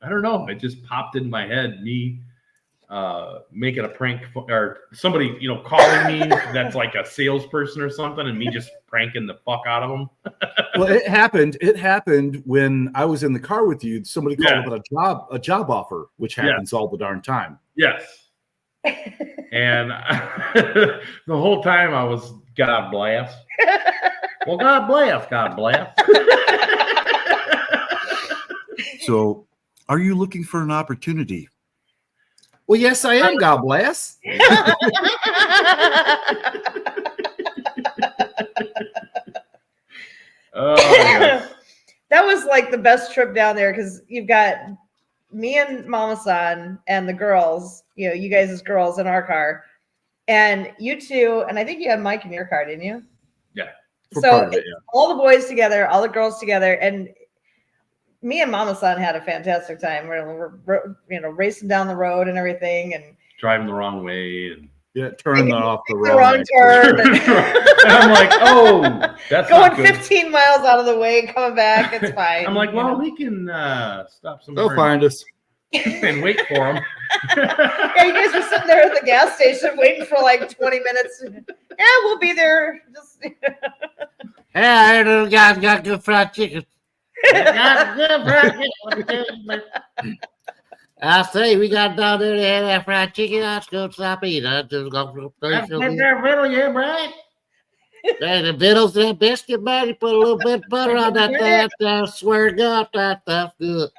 don't know. It just popped in my head. Me making a prank, or somebody, calling me that's like a salesperson or something, and me just pranking the fuck out of them. Well, it happened. It happened when I was in the car with you. Somebody called about a job offer, which happens all the darn time. Yes. And the whole time I was, God bless. Well, God bless. God bless. So, are you looking for an opportunity? Well, yes, I am. God bless. Oh, yes. That was like the best trip down there because you've got me and Mama San and the girls, you guys as girls in our car, and you two, and I think you had Mike in your car, didn't you? Yeah. So all the boys together, all the girls together, and me and Mama San had a fantastic time. We're racing down the road and everything, and Driving the wrong way. And turning off the wrong turn. And I'm like, oh, that's going not good. 15 miles out of the way, coming back. It's fine. I'm like, well, we can stop somewhere. They'll find us and wait for them. Yeah, you guys were sitting there at the gas station waiting for like 20 minutes. Yeah, we'll be there. Just Hey, I heard those guys got good fried chicken. Got good fried chicken. I say, we got down there to have that fried chicken. Let's go stop eating. I just go for That's been there middle, yeah, right? Hey, the vittles, that biscuit, man, you put a little bit of butter on that thing. I swear to God, that stuff good.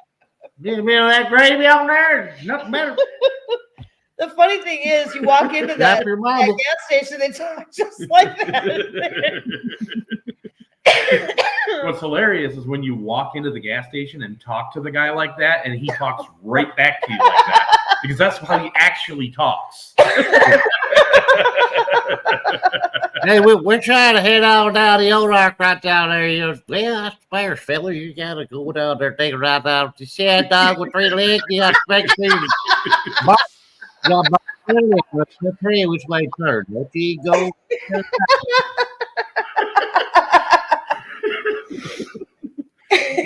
Get a bit of that gravy on there. Nothing better. the funny thing is, you walk into that, Your that mama. gas station, they talk just like that. What's hilarious is when you walk into the gas station and talk to the guy like that, and he talks right back to you like that, because that's how he actually talks. Hey, we're trying to head on down the old rock right down there. Well, that's fair, fella. You got to go down there, take a ride down to Shad Dog with 3 legs. You got to make sure you tell you which way to turn. Let you go.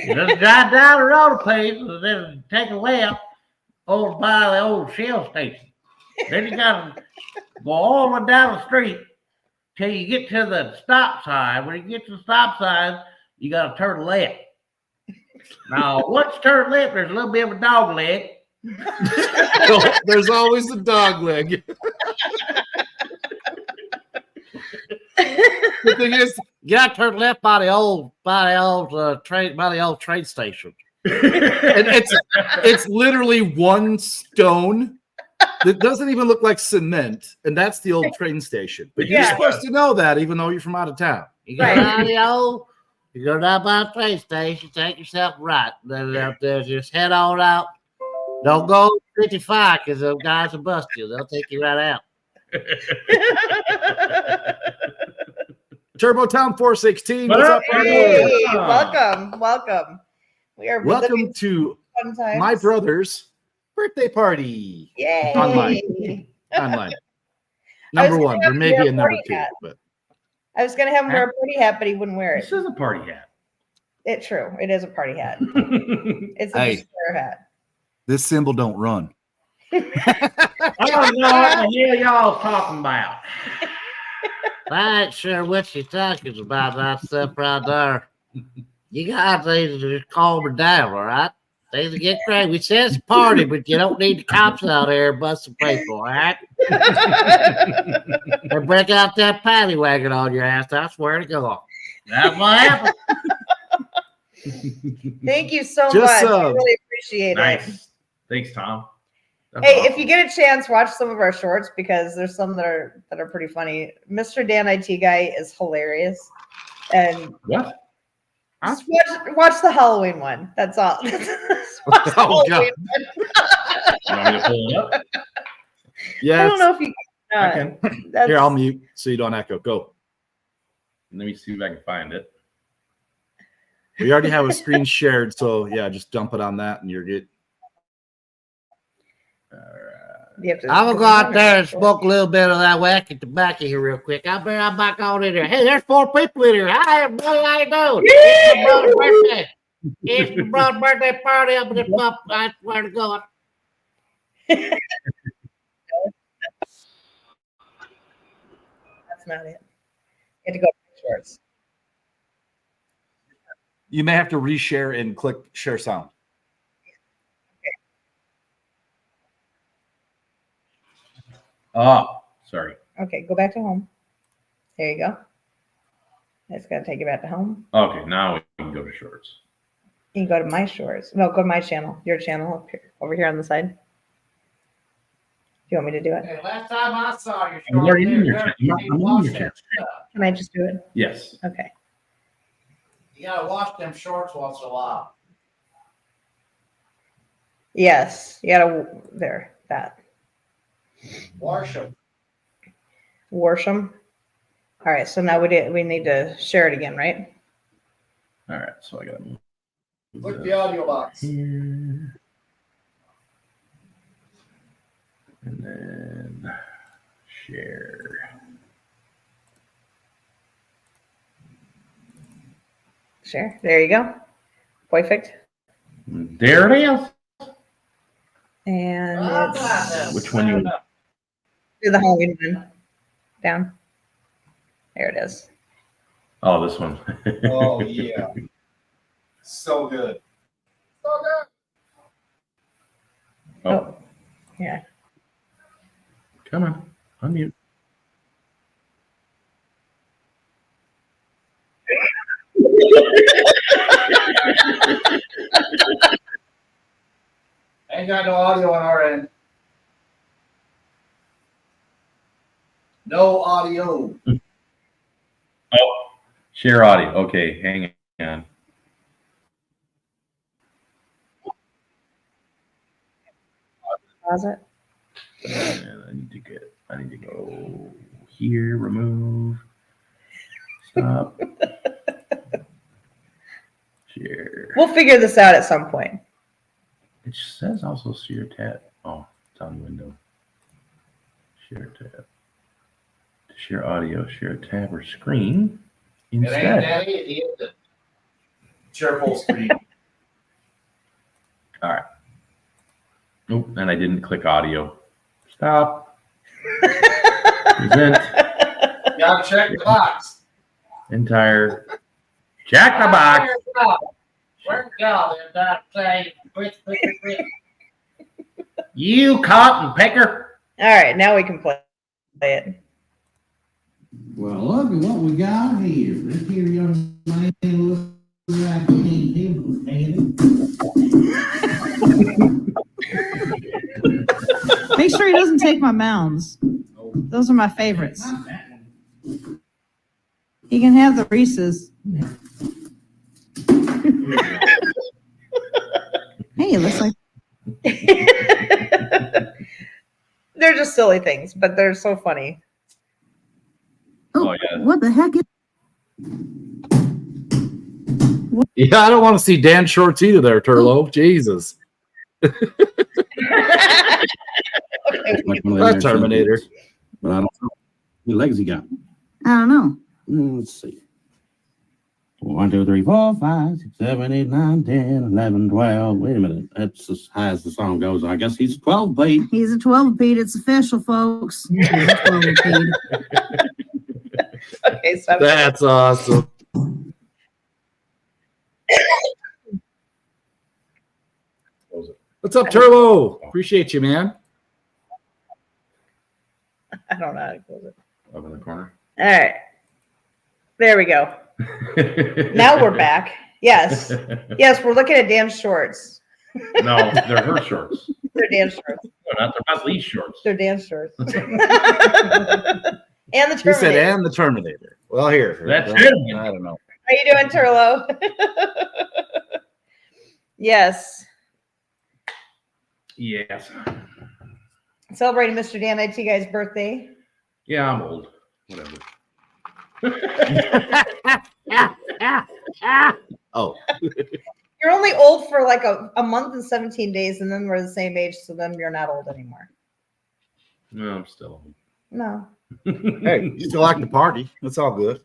Just drive down the road a place and then take a left over by the old Shell station. Then you got to go all the way down the street till you get to the stop sign. When you get to the stop sign, you got to turn left. Now, once you turn left, there's a little bit of a dog leg. There's always the dog leg. The thing is, You got to turn left by the old train station. and it's literally one stone that doesn't even look like cement, and that's the old train station. But you're supposed to know that, even though you're from out of town. You go down the old, you go down by the train station, take yourself right. Then out there, just head on out. Don't go 55 because those guys will bust you. They'll take you right out. Turbo Town 416. What's up, Hey, brother? welcome. We are Welcome to fun times. my brother's birthday party. Yay! Online. Number one, there may be a number 2, but I was gonna have him wear a party hat, but he wouldn't wear This it. is a party hat. It's true. It is a party hat. It's a Hey. despair hat. this symbol don't run. I don't know what the hell y'all talking about. I ain't sure what you're talking about, that stuff right there. You guys need to just calm it down, all right? Things will get crazy. We said it's a party, but you don't need the cops out there busting people, all right? And break out that paddy wagon on your ass, I swear to God. That's what happened. Thank you so Just, much. I really appreciate it. Nice. Thanks, Tom. That's Hey, awesome. if you get a chance, watch some of our shorts because there's some that are pretty funny. Mr. Dan IT guy is hilarious, and What? just watch the Halloween one. That's all. Just watch the Oh, Halloween God. one. You want me to pull it up? I Yes. don't know if you. I can. Here, I'll mute so you don't echo. Go. Let me see if I can find it. We already have a screen shared, so yeah, just dump it on that and you're good. All right. You have to- I'm gonna go out there and smoke a little bit of that wacky tobacco here real quick. I'll be right back on in there. Hey, there's 4 people in here. Hi, everybody. How you doing? It's my brother's birthday. It's my brother's birthday party up in the pub. I swear to God. That's not it. You have to go to shorts. You may have to reshare and click share sound. Oh, sorry. Okay, go back to home. There you go. It's gonna take you back to home. Okay, now we can go to shorts. You can go to my shorts. No, go to my channel. Your channel up here, over here on the side. Do you want me to do it? Hey, last time I saw your I'm already in your channel. I'm in your channel. Can I just do it? Yes. Okay. You gotta wash them shorts once in a while. Yes. You gotta there. That. Wash them. Worsham. All right. So now we need to share it again, right? All right, so I gotta move. Click the audio box. Here. And then share. Share. There you go. Perfect. There it is. And it's Which one you? do the Halloween one. Down. There it is. Oh, this one. Oh, yeah. So good. So good. Oh, Yeah. come on. Unmute. Ain't got no audio on our end. No audio. Oh, share audio. Okay, hang on. Pause it. And I need to go here, remove, stop, share. We'll figure this out at some point. It says also share tab. Oh, it's on the window. Share tab. To share audio, share a tab or screen It ain't instead. that easy, is it? Share full screen. All right. Nope, and I didn't click audio. Stop. Present. Gotta check the box. Entire. Check the box. Where's God in that thing? Quick. You cotton picker. All right, now we can play it. Well, look at what we got here. This here young man looks like he ain't him, ain't Make sure he doesn't take my mounds. Those are my favorites. He can have the Reese's. Hey, it looks like They're just silly things, but they're so funny. Oh, yeah. what the heck is Yeah, I don't want to see Dan shorts either there, Turlo. Jesus. like one of them That there Terminator. things. But I don't know. How many legs he got? I don't know. Let's see. 1, 2, 3, 4, 5, 6, 7, 8, 9, 10, 11, 12. Wait a minute. That's as high as the song goes. I guess he's 12 beat. He's a 12-peat. It's official, folks. He's a 12-peat. Okay, so That's awesome. What's up, Turbo? Appreciate you, man. I don't know how to close it. Up in the corner. All right. There we go. Now we're back. Yes. Yes, we're looking at Dan's shorts. No, they're her shorts. They're Dan's shorts. They're not Lee's shorts. They're Dan's shorts. And the He said, Terminator. and the Terminator. Well, here. That's I him. don't know. How you doing, Turlo? Yes. Yes. Celebrating Mr. Dan IT guy's birthday. Yeah, I'm old. Whatever. Oh, You're only old for like a month and 17 days, and then we're the same age, so then you're not old anymore. No, I'm still old. No. hey, you still like to party. That's all good.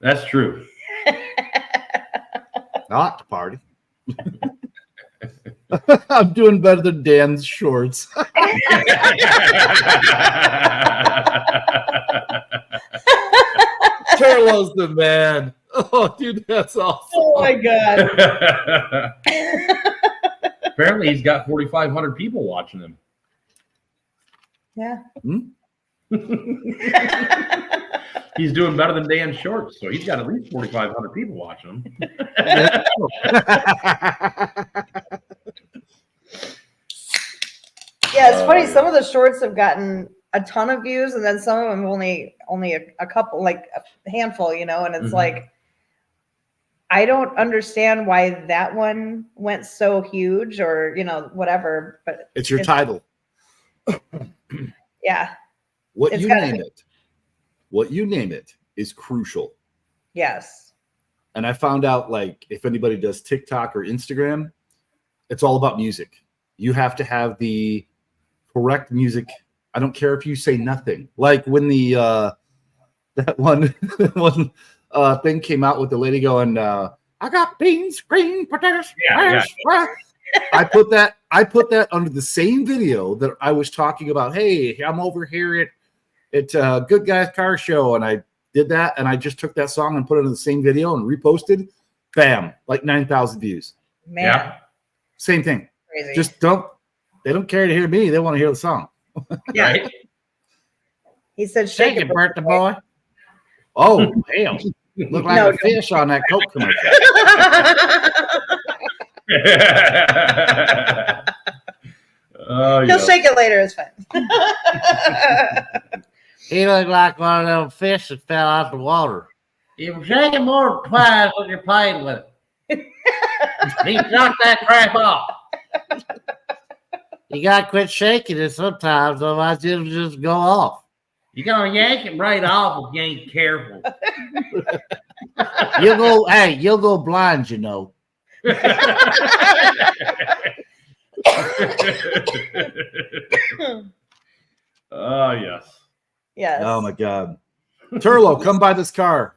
That's true. I like to party. I'm doing better than Dan's shorts. Turlo's the man. Oh, dude, that's awesome. Oh my god. Apparently, he's got 4,500 people watching him. Yeah. He's doing better than Dan Shorts, so he's got at least 4,500 people watching him. Yeah, it's funny. Some of the shorts have gotten a ton of views, and then some of them only a couple, like a handful, you know. And it's like, I don't understand why that one went so huge, or whatever. But It's your title. yeah, What It's you gotta name be. it. What you name it is crucial. yes, And I found out, like, if anybody does TikTok or Instagram, it's all about music. You have to have the correct music. I don't care if you say nothing. Like when the that one thing came out with the lady going, I got beans, green potatoes. Yeah. I put that under the same video that I was talking about. Hey, I'm over here at Good Guys Car Show, and I did that, and I just took that song and put it in the same video and reposted. Bam, like 9,000 views. man, Yeah. Same thing. crazy. Just they don't care to hear me. They want to hear the song. yeah. Right? He said, Shake "Shake it, birthday boy. Oh, hell. Look like No, a fish on that Coke commercial. Oh, He'll yeah. shake it later. It's fine." He looked like one of them fish that fell out the water. You shake it more than twice when you're playing with it. He knocked that crap off. You gotta quit shaking it sometimes, otherwise it'll just go off. You're gonna yank it right off if you ain't careful. You'll go blind, you know. Oh, yes. Yes. Oh my God. Turlo, come buy this car.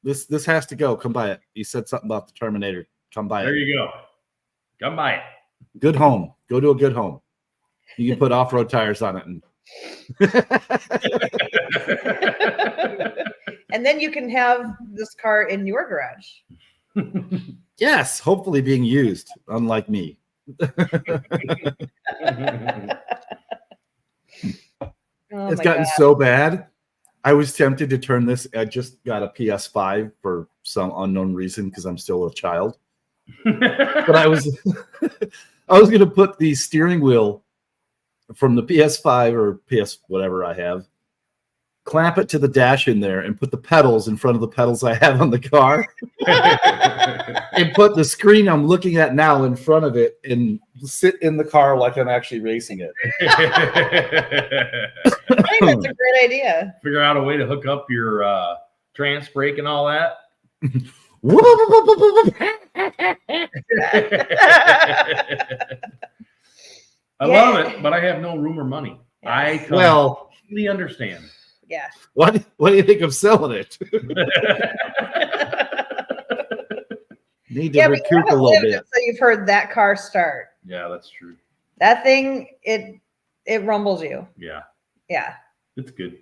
This has to go. Come buy it. You said something about the Terminator. Come buy There it. you go. Come by it. Good home. Go to a good home. You can put off-road tires on it. And then you can have this car in your garage. Yes, hopefully being used, unlike me. Oh It's my gotten God. so bad. I was tempted to turn this. I just got a PS5 for some unknown reason because I'm still a child. But I was going to put the steering wheel from the PS5 or PS whatever I have, clamp it to the dash in there, and put the pedals in front of the pedals I have on the car, and put the screen I'm looking at now in front of it, and sit in the car like I'm actually racing it. I think that's a great idea. Figure out a way to hook up your trans brake and all that. I love it, but I have no room or money. I completely understand. Yeah. What do you think of selling it? Need to Yeah, but you recoup a haven't little lived bit. until you've heard that car start. Yeah, that's true. That thing, it rumbles you. Yeah, Yeah. it's good.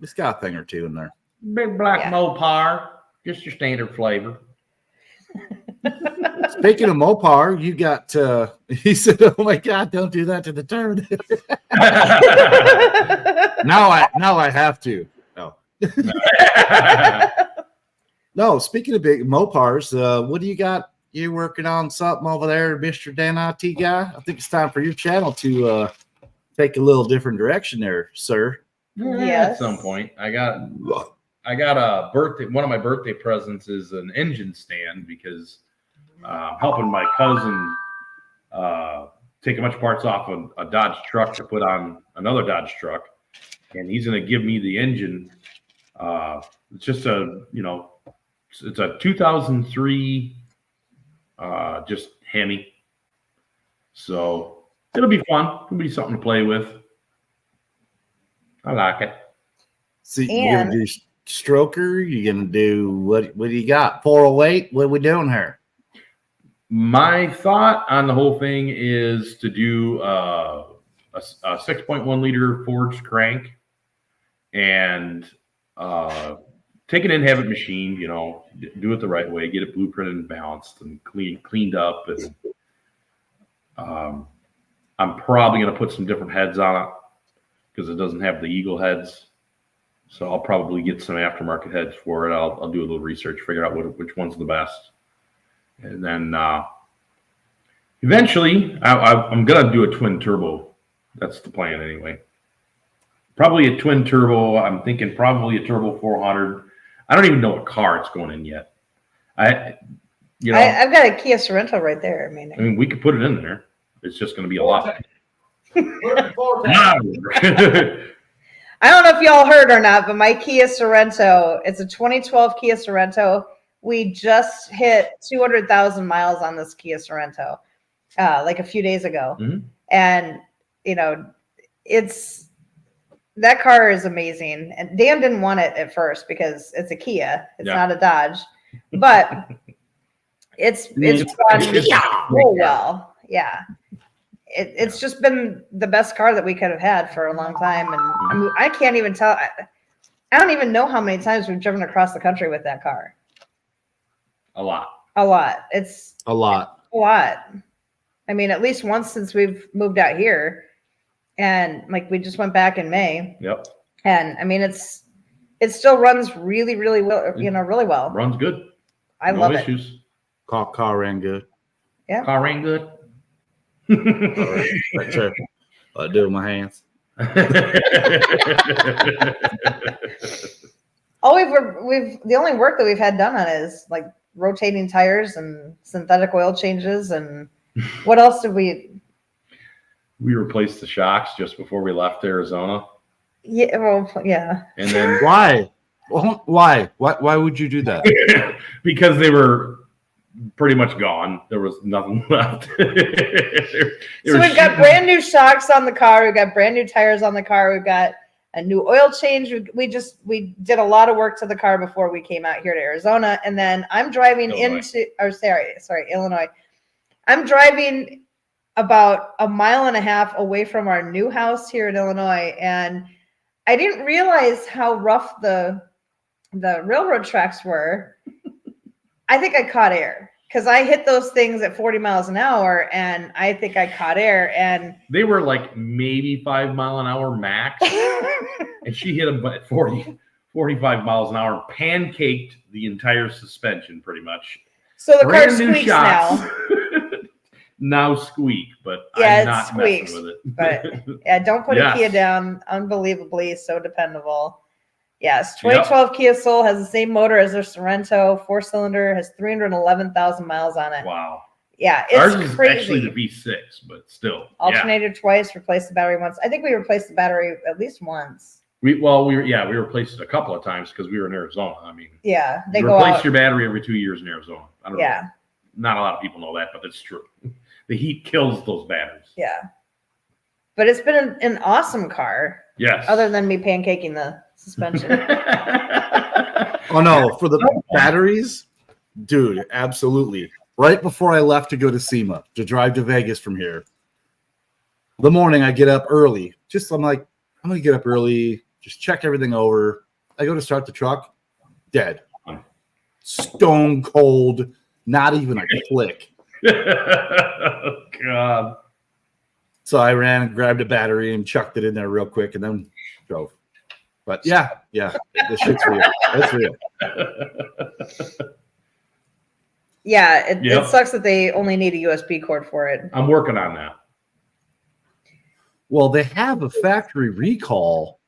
It's got a thing or two in there. Big black Yeah. Mopar, just your standard flavor. Speaking of Mopar, you got he said, "Oh my God, don't do that to the turd." Now I have to. No. No, speaking of big Mopars, what do you got? You working on something over there, Mr. Dan IT guy? I think it's time for your channel to take a little different direction there, sir. Yes. At some point. I got a birthday. One of my birthday presents is an engine stand because I'm helping my cousin take a bunch of parts off a Dodge truck to put on another Dodge truck, and he's going to give me the engine. It's just it's a 2003 just Hemi. So it'll be fun. It'll be something to play with. I like it. So you're gonna do stroker? You're gonna do what do you got? 408? What are we doing here? My thought on the whole thing is to do a 6.1 liter forged crank and take it in, have it machined, do it the right way, get it blueprinted and balanced and cleaned up. And I'm probably going to put some different heads on it because it doesn't have the Eagle heads. So I'll probably get some aftermarket heads for it. I'll do a little research, figure out which one's the best. And then eventually I'm going to do a twin turbo. That's the plan anyway. Probably a twin turbo. I'm thinking probably a turbo 400. I don't even know what car it's going in yet. I've got a Kia Sorento right there. I mean, we could put it in there. It's just going to be a lot. I don't know if y'all heard or not, but my Kia Sorento, it's a 2012 Kia Sorento. We just hit 200,000 miles on this Kia Sorento like a few days ago. Mm-hmm. And, that car is amazing. And Dan didn't want it at first because it's a Kia. It's not a Dodge. But it's run so well. Yeah. It's just been the best car that we could have had for a long time. And I mean, I can't even tell. I don't even know how many times we've driven across the country with that car. A lot. It's a lot. I mean, at least once since we've moved out here. And like we just went back in May. Yep. And I mean, it still runs really, really well, really well. Runs good. I love it. Issues. Car ran good. Yeah. Car ran good. Right, sure. I do with my hands. The only work that we've had done on it is like rotating tires and synthetic oil changes. And what else did we? We replaced the shocks just before we left Arizona. Yeah, well, yeah. And then why? Why would you do that? Because they were pretty much gone. There was nothing left. So we've got brand new shocks on the car. We've got brand new tires on the car. We've got a new oil change. We did a lot of work to the car before we came out here to Arizona. And then I'm driving Illinois. I'm driving about 1.5 miles away from our new house here in Illinois, and I didn't realize how rough the railroad tracks were. I think I caught air because I hit those things at 40 miles an hour, and I think I caught air. And they were like maybe 5 mile an hour max, and she hit them at 45 miles an hour, pancaked the entire suspension pretty much. So the car squeaks now. Now squeak, but yeah, I'm not squeaks, messing with it. But yeah, don't put a Kia down. Unbelievably so dependable. Yes, 2012 Kia Soul has the same motor as their Sorento, 4-cylinder, has 311,000 miles on it. Wow. Yeah, it's ours is crazy. actually the V6, but still. Alternated twice, replaced the battery once. I think we replaced the battery at least once. We replaced it a couple of times because we were in Arizona. I mean, yeah, they go replace your battery every 2 years in Arizona. I don't know. Not a lot of people know that, but it's true. The heat kills those batteries. Yeah. But it's been an awesome car. Yes. Other than me pancaking the suspension. Oh, no. For the batteries, dude, absolutely. Right before I left to go to SEMA, to drive to Vegas from here, the morning I get up early. I'm like, I'm going to get up early, just check everything over. I go to start the truck, dead. Stone cold, not even a click. God. So I ran and grabbed a battery and chucked it in there real quick and then drove. But yeah, this shit's real. It's real. Yeah, it Yep. sucks that they only need a USB cord for it. I'm working on that. Well, they have a factory recall.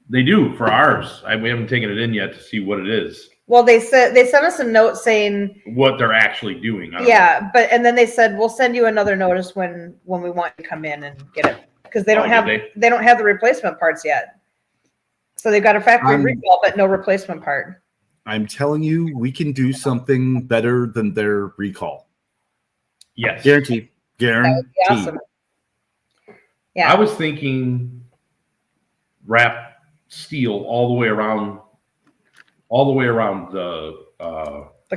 They do for ours. We haven't taken it in yet to see what it is, Well, they sent us a note saying, what they're actually doing. I don't know. yeah, and then they said we'll send you another notice when we want you to come in and get it, because they don't Oh, have did they don't have the replacement parts yet. So they've got a factory recall, but no replacement part. I'm telling you, we can do something better than their recall. Yes. Guaranteed. That would be awesome. Yeah, I was thinking wrap steel all the way around the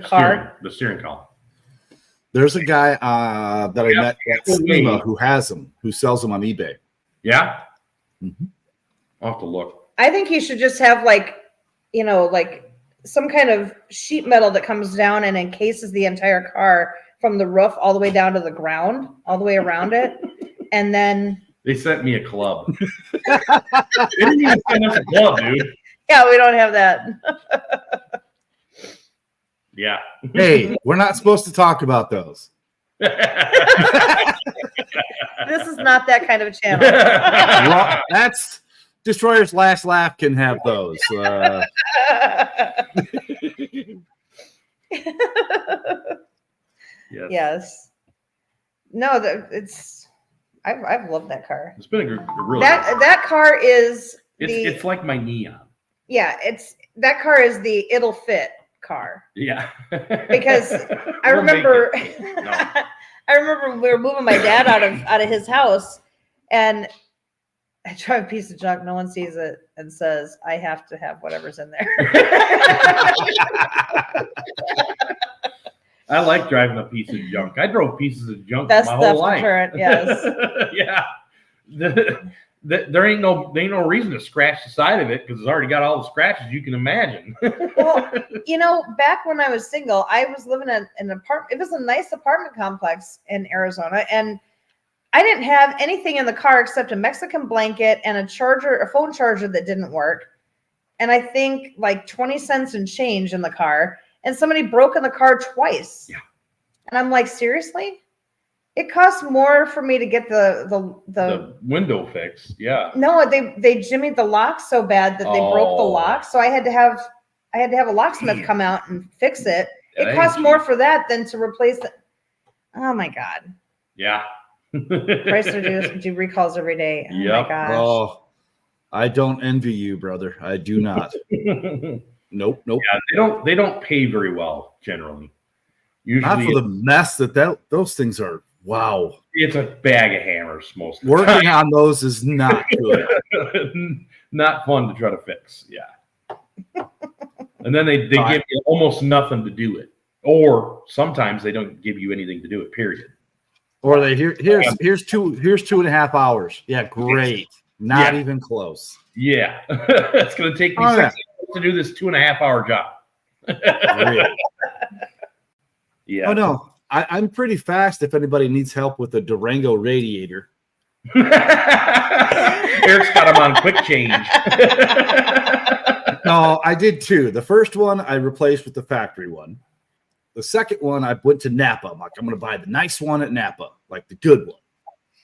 car. the steering column. There's a guy that I met at Wait. SEMA who has them, who sells them on eBay. Yeah. Mhm. I'll have to look. I think he should just have like some kind of sheet metal that comes down and encases the entire car from the roof all the way down to the ground, all the way around it, and then. They sent me a club. They didn't even send us a club, dude. Yeah, we don't have that. Yeah. Hey, we're not supposed to talk about those. This is not that kind of a channel. That's Destroyer's Last Laugh can have those. Yes. Yes. No, it's. I've loved that car. It's been a really That car is it's like my neon. Yeah, that car is the it'll fit car. Yeah. Because I We'll make remember it. No. I remember we were moving my dad out of his house, and I drive a piece of junk. No one sees it and says, I have to have whatever's in there. I like driving a piece of junk. I drove pieces of junk Best my theft whole life. deterrent, yes. Yeah. There ain't no reason to scratch the side of it because it's already got all the scratches you can imagine. Well, back when I was single, I was living in an apartment. It was a nice apartment complex in Arizona, and I didn't have anything in the car except a Mexican blanket and a phone charger that didn't work. And I think like 20 cents in change in the car. And somebody broke in the car twice. Yeah. And I'm like, seriously? It costs more for me to get the window fixed. Yeah. No, they jimmied the lock so bad that they broke the lock. So I had to have a locksmith come out and fix it. Yeah, It costs more for that than to replace it. Oh my God. Yeah. Chrysler do recalls every day. Oh Yep. my gosh. Oh, I don't envy you, brother. I do not. Nope. Yeah, they don't pay very well generally. Not Usually for the mess that those things are. Wow. it's a bag of hammers most of the Working on those is not good. time. Not fun to try to fix. Yeah. And then they give you almost nothing to do it. Or sometimes they don't give you anything to do it, period. Or here's 2.5 hours. Yeah, great. Not even close. Yeah. It's gonna take me 6 hours to do this 2.5 hour job. Really? Yeah. Oh no. I'm pretty fast if anybody needs help with a Durango radiator. Eric's got them on quick change. No, I did two. The first one I replaced with the factory one. The second one I went to Napa. I'm like, I'm going to buy the nice one at Napa, like the good one.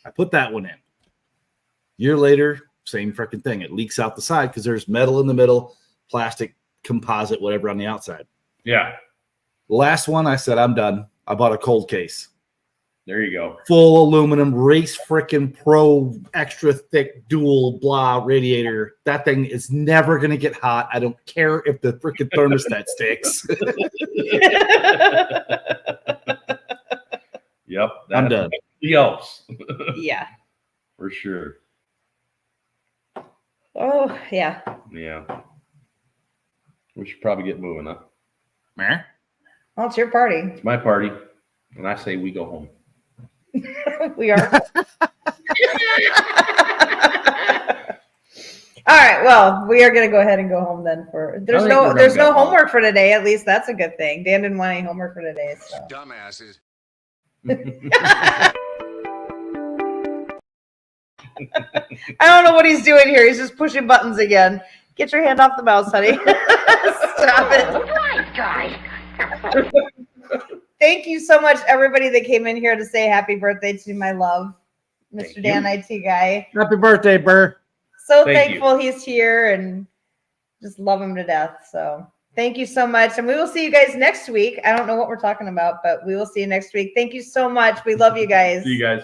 I put that one in. Year later, same freaking thing. It leaks out the side because there's metal in the middle, plastic, composite, whatever on the outside. Yeah. The last one, I said, I'm done. I bought a cold case. There you go. Full aluminum race freaking pro extra thick dual blah radiator. That thing is never going to get hot. I don't care if the freaking thermostat sticks. Yep. I'm done. Helps. Yeah. For sure. Oh, yeah. Yeah. We should probably get moving, huh? Meh. Well, it's your party. It's my party. And I say we go home. We are. All right. Well, we are going to go ahead and go home then. There's no homework for today. At least that's a good thing. Dan didn't want any homework for today. So. Dumbasses. I don't know what he's doing here. He's just pushing buttons again. Get your hand off the mouse, honey. Stop it. Guys. Thank you so much, everybody that came in here to say happy birthday to my love, Mr. Dan IT guy. Happy birthday, Burr. So Thank thankful he's here and just love him to death. So thank you so much. And we will see you guys next week. I don't know what we're talking about, but we will see you next week. Thank you so much. We love you guys. See you guys.